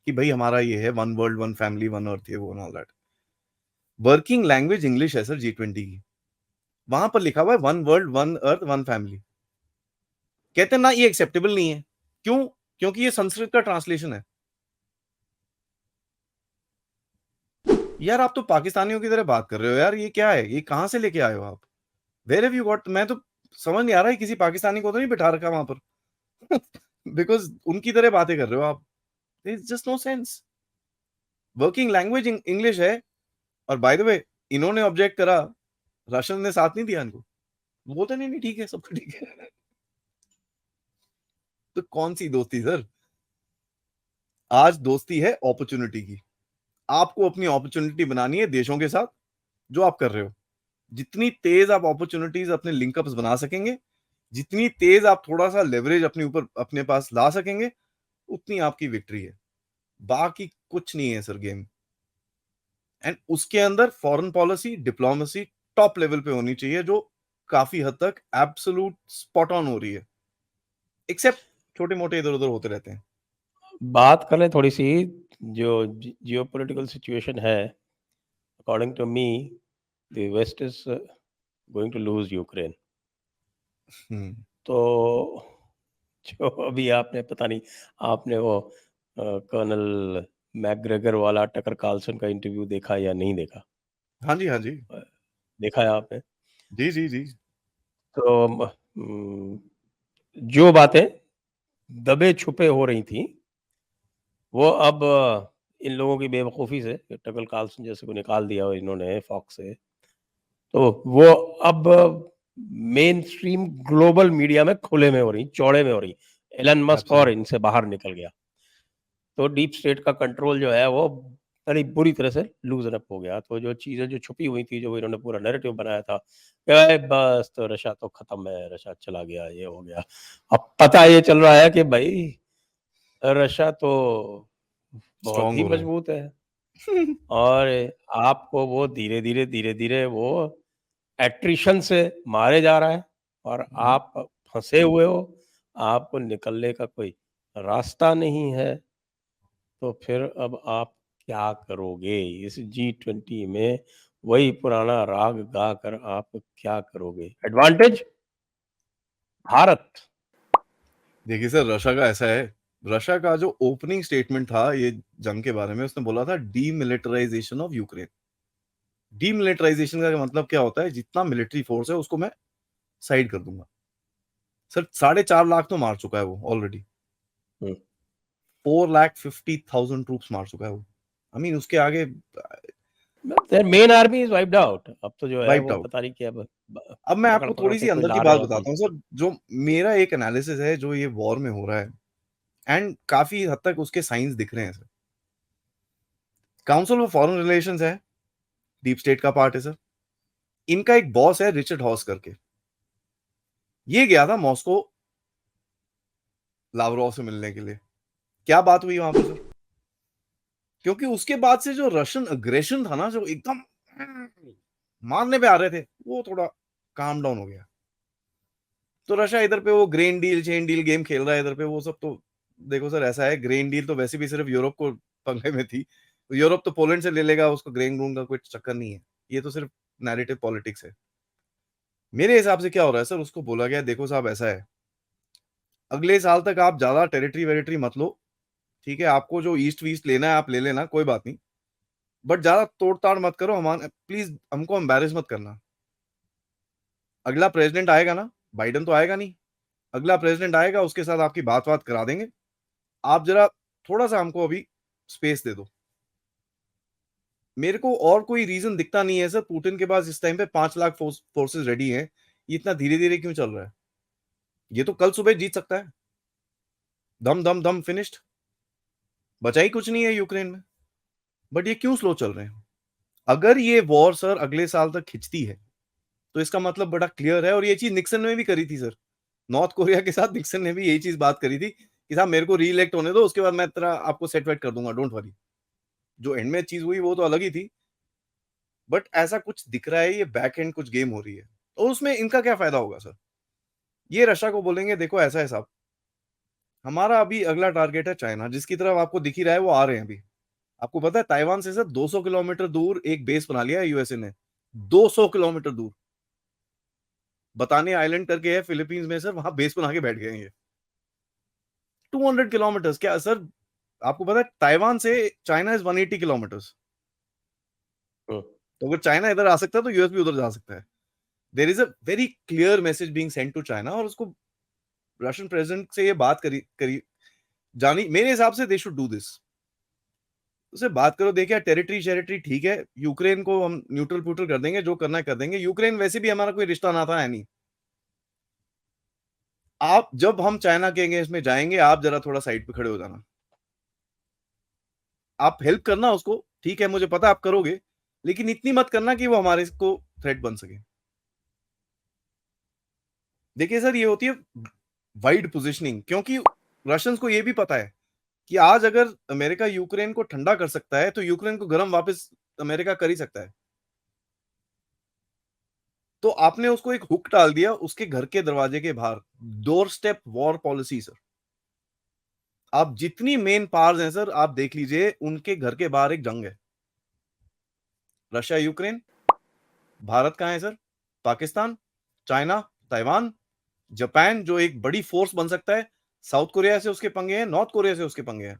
कि भाई हमारा ये है, one world one family one earth, ये वो all that. Working language English है सर G20 की, वहां पर लिखा हुआ है one world one earth one family. कहते हैं ना ये एक्सेप्टेबल नहीं है। क्यों? क्योंकि ये संस्कृत का ट्रांसलेशन है। यार आप तो पाकिस्तानियों की तरह बात कर रहे हो यार, ये क्या है? ये कहां से लेके आए हो आप? Where have you got? मैं तो समझ नहीं आ रहा है, किसी पाकिस्तानी को तो नहीं बिठा रखा वहां पर? बिकॉज उनकी तरह बातें कर रहे हो आप। It's just no sense. Working language English है। और बाय द वे, इन्होंने ऑब्जेक्ट करा, रशियन ने साथ नहीं दिया इनको, वो बोलते नहीं नहीं ठीक है, सब ठीक है। तो कौन सी दोस्ती सर? आज दोस्ती है अपॉर्चुनिटी की। आपको अपनी अपॉर्चुनिटी बनानी है देशों के साथ, जो आप कर रहे हो। जितनी तेज आप अपॉर्चुनिटीज अपने लिंकअप्स बना सकेंगे, जितनी तेज आप थोड़ा सा लेवरेज अपने ऊपर अपने पास ला सकेंगे, उतनी आपकी विक्ट्री है। बाकी कुछ नहीं है सर गेम। एंड उसके अंदर foreign policy, diplomacy top level पे होनी चाहिए, जो काफी हद तक एब्सोल्यूट स्पॉट ऑन हो रही है, एक्सेप्ट छोटे मोटे इधर उधर होते रहते हैं। बात कर लें थोड़ी सी जो जियोपॉलिटिकल सिचुएशन है। According to me, the West is going to lose Ukraine. तो जो अभी आपने पता नहीं, आपने वो कर्नल मैकग्रेगर वाला टकर कार्लसन का इंटरव्यू देखा या नहीं देखा? हाँ जी, हाँ जी, देखा है आपने? जी जी जी। तो जो बातें दबे छुपे हो रही थी, वो अब इन लोगों की बेवकूफ़ी से टकर कार्लसन जैसे को निकाल दिया इन्होंने फॉक्स से, तो वो अब मेन स्ट्रीम ग्लोबल मीडिया में खुले में हो रही, चौड़े में हो रही। एलन मस्क और इनसे बाहर निकल गया, तो डीप स्टेट का कंट्रोल जो है वो बड़ी बुरी तरह से लूजन अप हो गया। तो जो चीज़ें जो छुपी हुई थी, जो इन्होंने पूरा नैरेटिव बनाया था कि अरे बस तो रशिया तो खत्म है, रशिया चला गया, ये हो गया। अब पता ये चल रहा है कि भाई रशिया तो बहुत स्ट्रांग ही हो रहा मजबूत है, है। और आपको वो धीरे-धीरे वो एट्रिशन से मारे जा रहा है, और आप फँसे हुए हो, आपको निकलने का कोई रास्ता नहीं है। तो फिर अब आप क्या करोगे? इस G20 में वही पुराना राग गाकर आप क्या करोगे? एडवांटेज भारत। देखिए सर, रशिया का ऐसा है, रशिया का जो ओपनिंग स्टेटमेंट था ये जंग के बारे में, उसने बोला था डीमिलिटराइजेशन ऑफ यूक्रेन। डीमिलिटराइजेशन का मतलब क्या होता है? जितना मिलिट्री फोर्स है उसको मैं साइड कर दूंगा। सर 4.5 लाख तो मार चुका है वो ऑलरेडी। 4,50,000 ट्रूप्स मार चुका है वो। आई मीन उसके आगे their main army is wiped out. अब तो जो है वाइप्ड वो आउट। पता नहीं क्या अब मैं पकड़ आपको पकड़ थोड़ी के सी कोई अंदर की ला बात रहे हैं बताता हूँ सर, जो मेरा एक एनालिसिस है जो ये वॉर में हो रहा है, एंड काफी हद तक उसके साइंस दिख रहे हैं sir. Council of foreign relations है, डीप स्टेट का पार्ट है सर। इनका एक बॉस है रिचर्ड हॉस करके, ये गया था मॉस्को लावरोव से मिलने के लिए। क्या बात हुई वहां पर सर? क्योंकि उसके बाद से जो रशियन अग्रेशन था ना, जो एकदम मारने पे आ रहे थे, वो थोड़ा काम डाउन हो गया। तो रशिया इधर पे वो grain deal chain deal game खेल रहा है इधर पे, वो सब तो देखो सर, ऐसा है ग्रेन डील तो वैसे भी सिर्फ यूरोप को पंगे में थी। तो यूरोप तो पोलैंड से ले लेगा, उसको ग्रेन ग्रून का कोई चक्कर नहीं है। ये तो सिर्फ नैरेटिव पॉलिटिक्स है। मेरे हिसाब से क्या हो रहा है सर, उसको बोला गया देखो साहब ऐसा है, अगले साल तक आप ज्यादा टेरिटरी वेरिटरी मत लो, ठीक है, आपको जो ईस्ट वीस्ट लेना है आप ले लेना, कोई बात नहीं, बट ज्यादा तोड़ ताड़ मत करो, हमारे प्लीज हमको एम्बेरस मत करना। अगला प्रेसिडेंट आएगा ना, बाइडन तो आएगा नहीं, अगला प्रेसिडेंट आएगा, उसके साथ आपकी बात बात करा देंगे। आप जरा थोड़ा सा हमको अभी स्पेस दे दो। मेरे को और कोई रीजन दिखता नहीं है सर, पुतिन के पास इस टाइम पे 5 लाख फोर्सेस रेडी हैं, ये इतना धीरे धीरे क्यों चल रहा है? ये तो कल सुबह जीत सकता है, दम दम दम फिनिश्ड, बचा ही कुछ नहीं है यूक्रेन में। बट ये क्यों स्लो चल रहे हैं? अगर ये वॉर सर अगले साल तक खिंचती है, तो इसका मतलब बड़ा क्लियर है, और ये चीज निक्सन ने भी करी थी सर। नॉर्थ कोरिया के साथ निक्सन ने भी यही चीज बात करी थी कि साहब मेरे को रीइलेक्ट होने दो, उसके बाद मैं तेरा आपको सेट वेट कर दूंगा, डोंट वरी। जो एंड में चीज हुई वो तो अलग ही थी, बट ऐसा कुछ दिख रहा है, ये बैक एंड कुछ गेम हो रही है। और उसमें इनका क्या फायदा होगा सर? ये रशिया को बोलेंगे देखो ऐसा है साहब, हमारा अभी अगला टारगेट है चाइना, जिसकी तरफ आपको दिख ही रहा है वो आ रहे हैं अभी। आपको पता है ताइवान से सर 200 किलोमीटर दूर एक बेस बना लिया है यूएसए ने, 200 किलोमीटर दूर। बताने आइलैंड करके है फिलीपींस में सर, वहां बेस बना के बैठ गए हैं ये। 200 किलोमीटर क्या सर? आपको पता है ताइवान से चाइना इज 180 किलोमीटर। तो अगर चाइना इधर आ सकता है तो यूएस भी उधर जा सकता है। There is a very clear message being sent to China, और उसको रशियन प्रेसिडेंट से ये बात करी करी जानी, मेरे हिसाब से दे शुड डू दिस। उससे बात करो, देखिए टेरिटरी शेरिटरी ठीक है, यूक्रेन को हम न्यूट्रल प्यूट्रल कर देंगे, जो करना है कर देंगे, यूक्रेन वैसे भी हमारा कोई रिश्ता ना था, है नहीं। आप जब हम चाइना के अगेंस्ट में जाएंगे, आप जरा थोड़ा साइड पे खड़े हो जाना, आप हेल्प करना उसको, ठीक है, मुझे पता आप करोगे, लेकिन इतनी मत करना कि वो हमारे को थ्रेट बन सके। देखिए सर, ये होती है वाइड पोजिशनिंग, क्योंकि रशियंस को ये भी पता है कि आज अगर अमेरिका यूक्रेन को ठंडा कर सकता है, तो यूक्रेन को गर्म वापस अमेरिका कर ही सकता है। तो आपने उसको एक हुक डाल दिया उसके घर के दरवाजे के बाहर, door step war policy sir. आप जितनी मेन पावर्स हैं सर, आप देख लीजिए, उनके घर के बाहर एक जंग है। रशिया यूक्रेन, भारत कहां है sir? Pakistan, China, Taiwan, Japan जो एक बड़ी फोर्स बन सकता है, साउथ कोरिया से उसके पंगे हैं, नॉर्थ कोरिया से उसके पंगे हैं।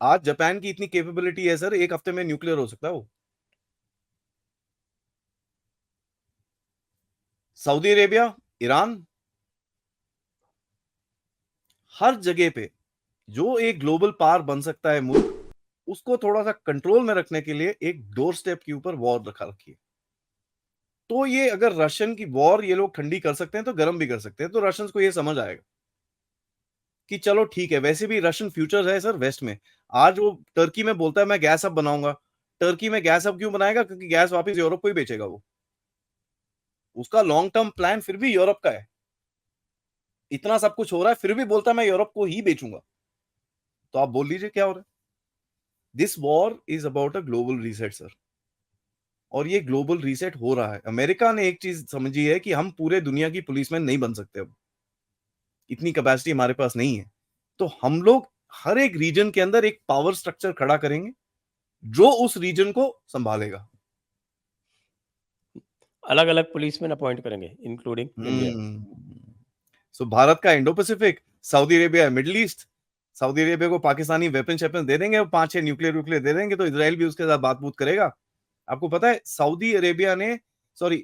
आज जापान की इतनी कैपेबिलिटी है सर, एक हफ्ते में न्यूक्लियर हो सकता है वो। सऊदी अरेबिया, ईरान, हर जगह पे जो एक ग्लोबल पावर बन सकता है मुल्क, उसको थोड़ा सा कंट्रोल में रखने के लिए एक डोर स्टेप के ऊपर वॉर रखा रखी है। तो ये अगर रशियन की वॉर ये लोग ठंडी कर सकते हैं, तो गर्म भी कर सकते हैं। तो रशियंस को ये समझ आएगा कि चलो ठीक है, वैसे भी रशियन फ्यूचर है सर वेस्ट में। आज वो टर्की में बोलता है मैं गैस हब बनाऊंगा, टर्की में गैस हब क्यों बनाएगा? क्योंकि गैस वापस यूरोप को ही बेचेगा वो। उसका लॉन्ग टर्म प्लान फिर भी यूरोप का है। इतना सब कुछ हो रहा है, फिर भी बोलता है मैं यूरोप को ही बेचूंगा। तो आप बोल लीजिए क्या हो रहा है। This war is about a global reset sir, और ये ग्लोबल रीसेट हो रहा है। अमेरिका ने एक चीज समझी है कि हम पूरे दुनिया की पुलिसमैन नहीं बन सकते, अब इतनी कैपेसिटी हमारे पास नहीं है। तो हम लोग हर एक रीजन के अंदर एक पावर स्ट्रक्चर खड़ा करेंगे जो उस रीजन को संभालेगा। अलग अलग पुलिसमैन अपॉइंट करेंगे इंक्लूडिंग इंडिया। सो भारत का Indo Pacific, Saudi Arabia middle east. Saudi Arabia को पाकिस्तानी वेपन शेपन दे देंगे, 5-6 न्यूक्लियर व्यूक्लियर दे देंगे, तो इसराइल भी उसके साथ बात बूत करेगा। आपको पता है सऊदी अरेबिया ने, सॉरी,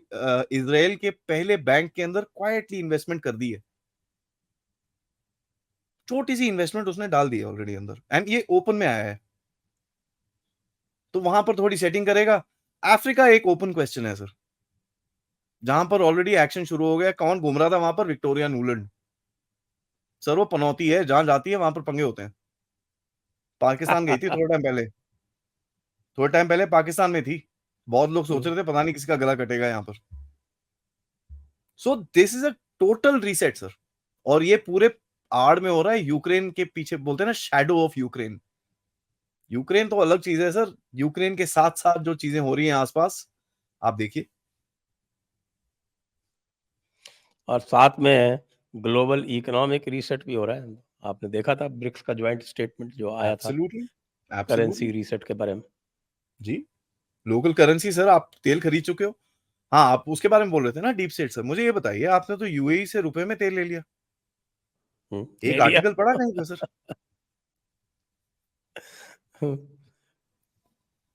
इसराइल के पहले बैंक के अंदर क्वाइटली इन्वेस्टमेंट कर दी है। छोटी सी इन्वेस्टमेंट उसने डाल दी है ऑलरेडी अंदर, एंड ये ओपन में आया है। तो वहां पर थोड़ी सेटिंग करेगा। अफ्रीका एक ओपन क्वेश्चन है सर, जहां पर ऑलरेडी एक्शन शुरू हो गया। कौन घूम रहा था वहां पर? विक्टोरिया न्यूलैंड सर, वो पनौती है, जहां जाती है वहां पर पंगे होते हैं। पाकिस्तान गई थी थोड़े टाइम पहले पाकिस्तान में थी। बहुत लोग सोच रहे थे पता नहीं किसका गला कटेगा यहाँ पर। सो this is a total reset sir, और ये पूरे आड़ में हो रहा है यूक्रेन के पीछे, बोलते हैं ना शैडो ऑफ यूक्रेन। यूक्रेन तो अलग चीज है सर, यूक्रेन के साथ साथ जो चीजें हो रही हैं आसपास, आप देखिए। और साथ में ग्लोबल इकोनॉमिक रीसेट भी हो रहा है। आपने देखा था ब्रिक्स का ज्वाइंट स्टेटमेंट जो आया था एब्सोल्युटली, करेंसी एब्सोल्युटली रीसेट के बारे में। जी। लोकल करेंसी सर, आप तेल खरीद चुके हो? हाँ, आप उसके बारे में बोल रहे थे ना, डीप स्टेट सर। मुझे ये बताइए, आपने तो यूएई से रुपए में तेल ले लिया। ले एक लिया। आर्टिकल पढ़ा कहीं पे सर?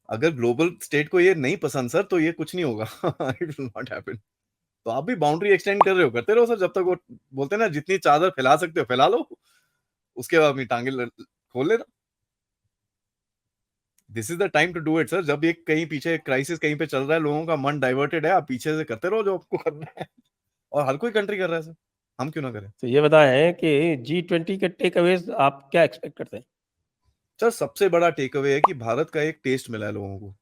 अगर ग्लोबल स्टेट को ये नहीं पसंद सर, तो ये कुछ नहीं होगा। It will not happen. तो आप भी बाउंड्री एक्सटेंड कर रहे हो, करते रहो सर, जब तक वो बोलते हैं ना जितनी चादर फैला सकते हो फैला लो, उसके बाद अपनी टांगे खोल लेना। This is the time to do it sir. जब एक कहीं पीछे क्राइसिस कहीं पे चल रहा है, लोगों का मन डाइवर्टेड है, आप पीछे से करते रहो जो आपको करना है। और हर कोई कंट्री कर रहा है सर, हम क्यों ना करें? तो ये बताएं कि G20 के टेक अवेज आप क्या एक्सपेक्ट करते हैं? सर सबसे बड़ा टेक अवे है कि भारत का एक टेस्ट मिला है लोगों को।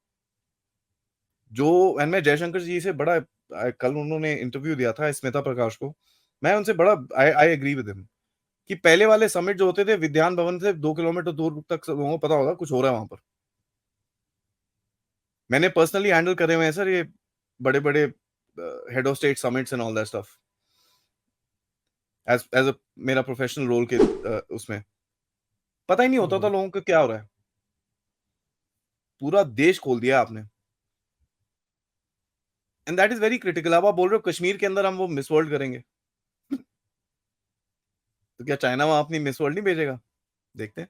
जो, एंड मैं जयशंकर जी से बड़ा, कल उन्होंने इंटरव्यू दिया था स्मिता प्रकाश को, मैं उनसे बड़ा, आई एग्री विद हिम, कि पहले वाले समिट जो होते थे विज्ञान भवन से 2 किलोमीटर दूर तक लोगों को पता होगा कुछ हो रहा है वहां पर। मैंने पर्सनली हैंडल करे हुए हैं सर ये बड़े बड़े head of state summits and all that stuff, as as मेरा प्रोफेशनल रोल के उसमें पता ही नहीं होता था लोगों को क्या हो रहा है। पूरा देश खोल दिया आपने, and that is very critical. अब आप बोल रहे हो कश्मीर के अंदर हम वो मिस वर्ल्ड करेंगे, तो क्या चाइना वहां अपनी मिस वर्ल्ड नहीं भेजेगा? देखते हैं।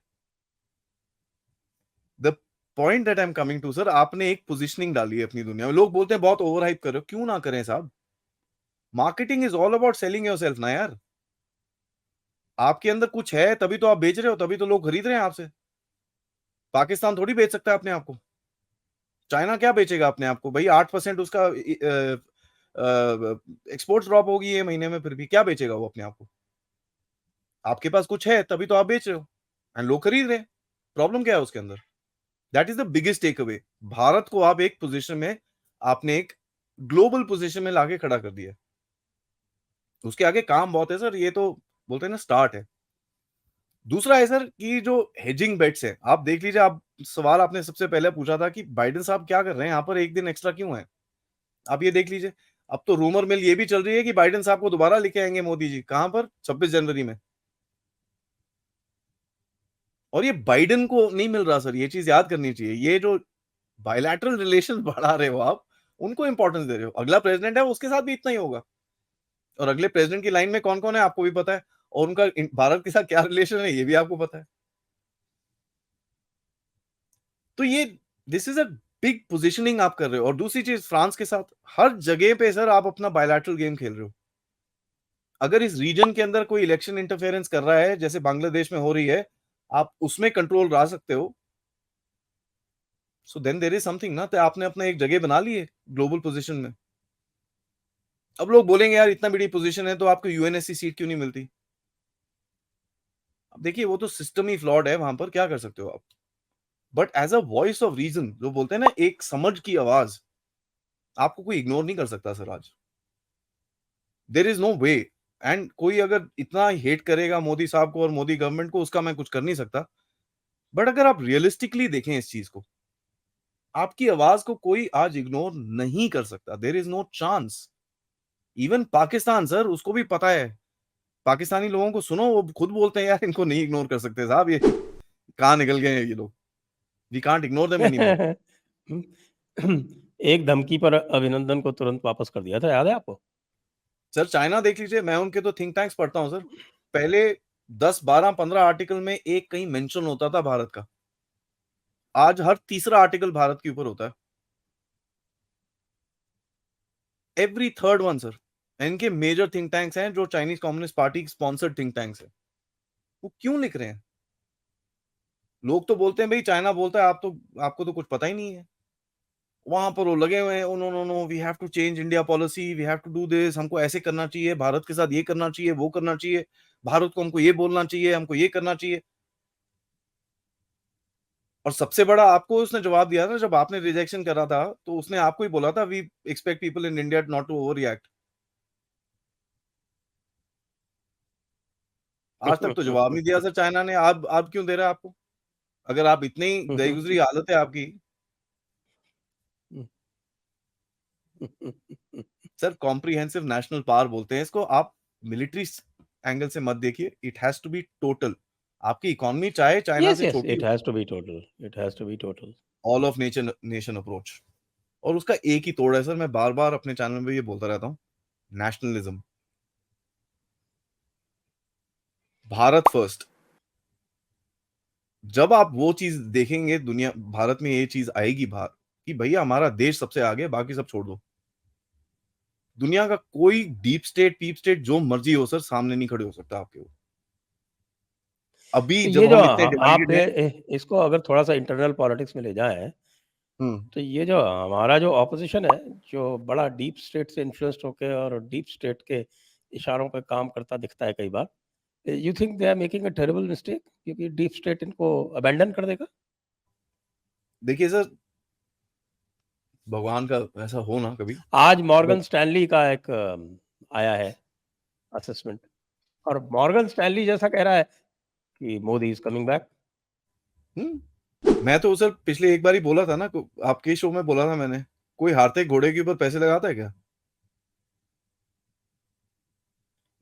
The point that I am coming to sir, आपने एक पोजिशनिंग डाली है अपनी दुनिया में। लोग बोलते हैं बहुत ओवर हाइप कर रहे हो, क्यों ना करें साहब? Marketing is all about selling yourself ना यार। आपके अंदर कुछ है तभी तो आप बेच रहे हो, तभी तो लोग खरीद रहे हैं आपसे। पाकिस्तान थोड़ी बेच सकता है अपने आप को। चाइना क्या बेचेगा अपने आप को भाई? 8% उसका एक्सपोर्ट ड्रॉप होगी ये महीने में, फिर भी क्या बेचेगा वो अपने आप को? आपके पास कुछ है तभी तो आप बेच रहे हो, एंड लोग खरीद रहे हैं। प्रॉब्लम क्या है उसके अंदर? That is the biggest takeaway. Bharat को आप एक पोजीशन में, आपने एक ग्लोबल पोजीशन में लाके खड़ा कर दिया। उसके आगे काम बहुत है सर, ये तो बोलते हैं ना स्टार्ट है। दूसरा है सर कि जो हेजिंग बेट्स है, आप देख लीजिए, आप सवाल आपने सबसे पहले पूछा था कि बाइडेन साहब क्या कर रहे हैं यहाँ पर, एक दिन एक्स्ट्रा क्यों है? आप ये देख लीजिए, अब तो रूमर मिल ये भी चल रही है कि बाइडेन साहब को दोबारा लेके आएंगे मोदी जी। कहां पर? 26 जनवरी में। और ये बाइडेन को नहीं मिल रहा सर, ये चीज याद करनी चाहिए। ये जो बायलैटरल रिलेशन बढ़ा रहे हो आप, उनको इंपॉर्टेंस दे रहे हो। अगला प्रेसिडेंट है उसके साथ भी इतना ही होगा, और अगले प्रेसिडेंट की लाइन में कौन कौन है आपको भी पता है, और उनका भारत के साथ क्या रिलेशन है ये भी आपको पता है। तो ये this is a big positioning आप कर रहे हो। और दूसरी चीज, फ्रांस के साथ हर जगह पे सर आप अपना बायलैटरल गेम खेल रहे हो। अगर इस रीजन के अंदर कोई इलेक्शन इंटरफेरेंस कर रहा है, जैसे बांग्लादेश में हो रही है, आप उसमें कंट्रोल ला सकते हो, so then there is something ना। तो आपने अपना एक जगह बना ली है ग्लोबल पोजीशन में। अब लोग बोलेंगे यार इतना बड़ी पोजीशन है तो आपको यूएनएससी सीट क्यों नहीं मिलती? अब देखिए वो तो सिस्टम ही फ्लॉड है, वहां पर क्या कर सकते हो आप। But as a voice of reason, जो बोलते हैं ना एक समझ की आवाज, आपको कोई इग्नोर नहीं कर सकता सर आज। There is no way. And कोई अगर इतना हेट करेगा मोदी साहब को और मोदी गवर्नमेंट को, उसका मैं कुछ कर नहीं सकता। बट अगर आप रियलिस्टिकली देखें इस चीज को, आपकी आवाज को कोई आज इग्नोर नहीं कर सकता। There is no chance. Even Pakistan sir, उसको भी पता है। पाकिस्तानी लोगों को सुनो, वो खुद बोलते हैं यार इनको नहीं इग्नोर कर सकते साहब, ये कहाँ निकल गए हैं ये लोग, we can't ignore them any more. एक धमकी पर अभिनंदन को तुरंत वापस कर दिया था, याद है आपको? सर चाइना देख लीजिए, मैं उनके तो थिंक टैंक्स पढ़ता हूँ सर। पहले 10 12 15 आर्टिकल में एक कहीं मेंशन होता था भारत का, आज हर तीसरा आर्टिकल भारत के ऊपर होता है। Every third one sir. इनके मेजर थिंक टैंक्स हैं जो Chinese communist party sponsored think tanks है, वो क्यों लिख रहे हैं? लोग तो बोलते हैं भाई चाइना बोलता है, आप तो, आपको तो कुछ पता ही नहीं है। वहां पर वो लगे हुए हैं, no no no, we have to change India policy, we have to do this, हमको ऐसे करना चाहिए, भारत के साथ ये करना चाहिए, वो करना चाहिए, भारत को हमको ये बोलना चाहिए, हमको ये करना चाहिए। और सबसे बड़ा आपको उसने जवाब दिया था जब आपने रिजेक्शन करा था, तो उसने आपको ही बोला था, we expect people in India not to overreact. आज तक तो जवाब नहीं दिया सर चाइना ने। आप क्यों दे रहा है आपको? अगर आप इतनी गई गुजरी हालत है आपकी। सर कॉम्प्रिहेंसिव नेशनल पावर बोलते हैं इसको। आप मिलिट्री एंगल से मत देखिए, it has to be total. आपकी इकोनॉमी चाहे चाइना यस से यस, छोटी इट हो, has to be total, it has to be total. All of nation nation approach. और उसका एक ही तोड़ है सर, मैं बार बार अपने चैनल में ये बोलता रहता हूँ, नेशनलिज्म। भारत फर्स्ट। जब आप वो चीज देखेंगे, दुनिया भारत में ये चीज आएगी बाहर कि भैया हमारा देश सबसे आगे, बाकी सब छोड़ दो। दुनिया का कोई डीप स्टेट पीप स्टेट जो मर्जी हो सर, सामने नहीं खड़े हो सकता आपके वो। अभी तो ये जब जो हम इतने आप डिवाइडेड हैं। इसको अगर थोड़ा सा इंटरनल पॉलिटिक्स में ले जाएं, हम्म। तो ये जो हमारा जो ऑपोजिशन है, जो बड़ा डीप स्टेट से इन्फ्लुएंस्ड होकर और डीप स्टेट के इशारों पे काम करता दिखता है कई बार, you think they are making a terrible mistake, क्योंकि डीप स्टेट इनको अबैंडन कर देगा? देखिए सर, भगवान का ऐसा हो ना कभी। आज बट मॉर्गन स्टैनली का एक आया है असेसमेंट, और मॉर्गन स्टैनली जैसा कह रहा है कि मोदी इज कमिंग बैक। मैं तो सर पिछले एक बार ही बोला था ना, आपके शो में बोला था मैंने, कोई हारते घोड़े के ऊपर पैसे लगाता है क्या?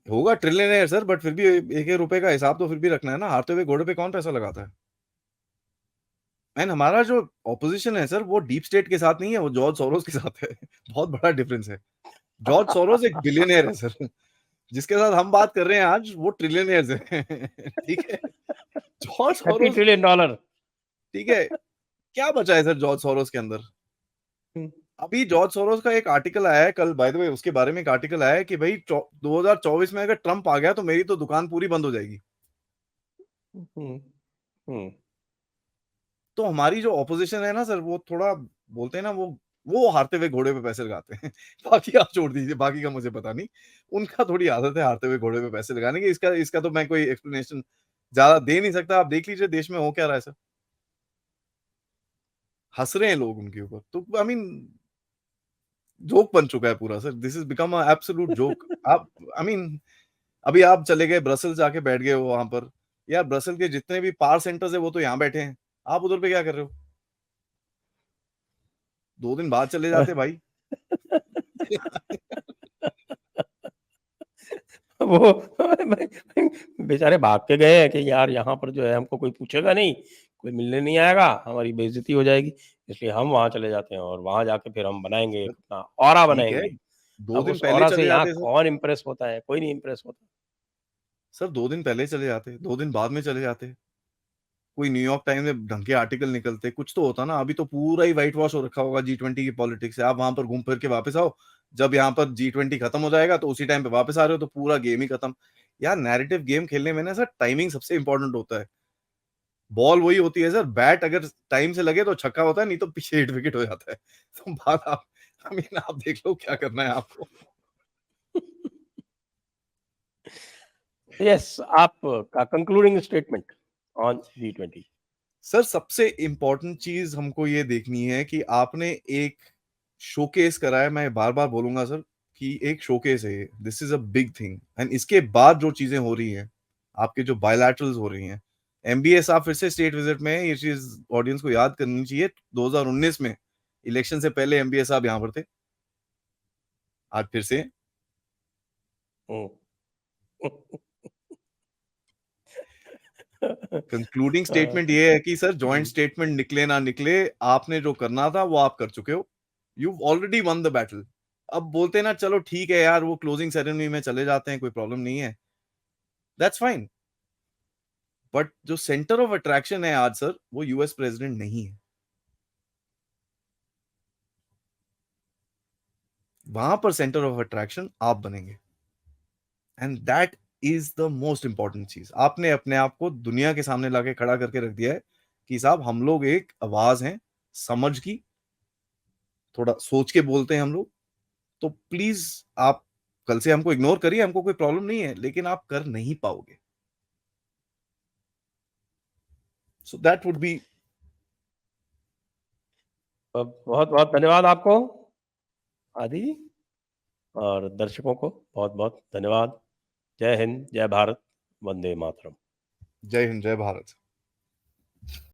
होगा ट्रिलियनर सर, बट फिर भी एक एक रुपए का हिसाब तो फिर भी रखना है ना। हारते हुए घोड़े पे कौन पैसा लगाता है? एंड हमारा जो ऑपोजिशन है सर, वो डीप स्टेट के साथ नहीं है, वो जॉर्ज सोरोस के साथ है। बहुत बड़ा डिफरेंस है। जॉर्ज सोरोस एक बिलियनियर है सर, जिसके साथ हम बात कर रहे हैं आज, वो ट्रिलियनियर्स है। ठीक है, जॉर्ज 30 सोरोस। Trillion dollar. ठीक है, क्या बचा है सर जॉर्ज सोरोस के अंदर? हम्म, अभी जॉर्ज सोरोस का एक आर्टिकल आया है कल, बाय द वे, उसके बारे में एक आर्टिकल आया है कि भाई 2024 में अगर ट्रंप आ गया तो मेरी तो दुकान पूरी बंद हो जाएगी। हम्म, हम्म। तो हमारी जो ऑपोजिशन है ना सर, वो थोड़ा बोलते हैं ना, वो हारते हुए घोड़े पे पैसे लगाते हैं। बाकी आप छोड़ दीजिए, बाकी का मुझे पता नहीं। उनका थोड़ी आदत है हारते हुए घोड़े पे पैसे लगाने की। इसका तो मैं कोई एक्सप्लेनेशन ज्यादा दे नहीं सकता। आप देख लीजिए देश में हो क्या रहा है सर। हंस रहे हैं लोग उनके ऊपर, तो आई मीन जोक बन चुका है पूरा sir. This is become a absolute joke. आप आई मीन अभी आप चले गए ब्रसल्स, जाके बैठ गए हो वहां पर। यार ब्रसल के जितने भी पावर सेंटर्स है वो तो यहाँ बैठे हैं, आप उधर पे क्या कर रहे हो? 2 दिन बाद चले जाते भाई। वो बेचारे भाग के गए हैं कि यार यहाँ पर जो है हमको कोई पूछेगा नहीं, कोई मिलने नहीं आएगा, हमारी बेइज्जती हो जाएगी, इसलिए हम वहां चले जाते हैं और वहां जाके फिर हम बनाएंगे एक अपना ऑरा ठीक है, बनाएंगे। 2 अब दिन उस पहले ऑरा से चले यहाँ जाते सर। कौन इम्प्रेस होता है? कोई नहीं इम्प्रेस होता। सर 2 दिन पहले चले जाते, 2 दिन बाद में चले जाते, कोई न्यूयॉर्क टाइम्स में ढंग के आर्टिकल निकलते, कुछ तो होता ना। अभी तो पूरा ही व्हाइट वॉश हो रखा होगा G20 की पॉलिटिक्स से। आप वहां पर घूम फिर के वापस आओ, जब यहाँ पर G20 खत्म हो जाएगा तो उसी टाइम पे वापस आ रहे हो, तो पूरा गेम ही खत्म। यार नैरेटिव गेम खेलने में ना सर टाइमिंग सबसे इंपॉर्टेंट होता है। बॉल वही होती है सर, बैट अगर टाइम से लगे तो छक्का होता है, नहीं तो पीछे हिट विकेट हो जाता है। तो बात आप आई मीन आप देख लो क्या करना है आपको। यस, आपका concluding statement on G20। Sir सबसे इंपॉर्टेंट चीज हमको ये देखनी है कि आपने एक शोकेस करा है। मैं बार बार बोलूंगा सर कि एक शोकेस है ये, this is a big thing. And इसके बाद जो चीजें हो रही हैं, आपके जो बायलैटरल्स हो रही हैं, एमबीएस आप फिर से स्टेट विजिट में हैं, ये चीज ऑडियंस को याद करनी चाहिए। 2019 में इलेक्शन से पहले एमबीएस आप यहाँ पर थे, आज फिर से। कंक्लूडिंग स्टेटमेंट ये है कि सर जॉइंट स्टेटमेंट निकले ना निकले, आपने जो करना था वो आप कर चुके हो। You already one the battle. अब बोलते ना चलो ठीक है यार, वो क्लोजिंग सेरेमनी में चले जाते हैं, कोई प्रॉब्लम नहीं है, दैट्स फाइन। बट जो सेंटर ऑफ अट्रैक्शन है आज सर, वो यूएस प्रेसिडेंट नहीं है। वहां पर सेंटर ऑफ अट्रैक्शन आप बनेंगे, and that is the most important चीज। आपने अपने आप को दुनिया के सामने लाके खड़ा करके रख दिया है कि साहब हम लोग एक आवाज हैं समझ की, थोड़ा सोच के बोलते हैं हम लोग। तो प्लीज आप कल से हमको इग्नोर करिए, हमको कोई प्रॉब्लम नहीं है, लेकिन आप कर नहीं पाओगे। So that would be. बहुत बहुत धन्यवाद आपको आदि जी, और दर्शकों को बहुत बहुत धन्यवाद। जय हिंद, जय भारत, वंदे मातरम। जय हिंद, जय भारत।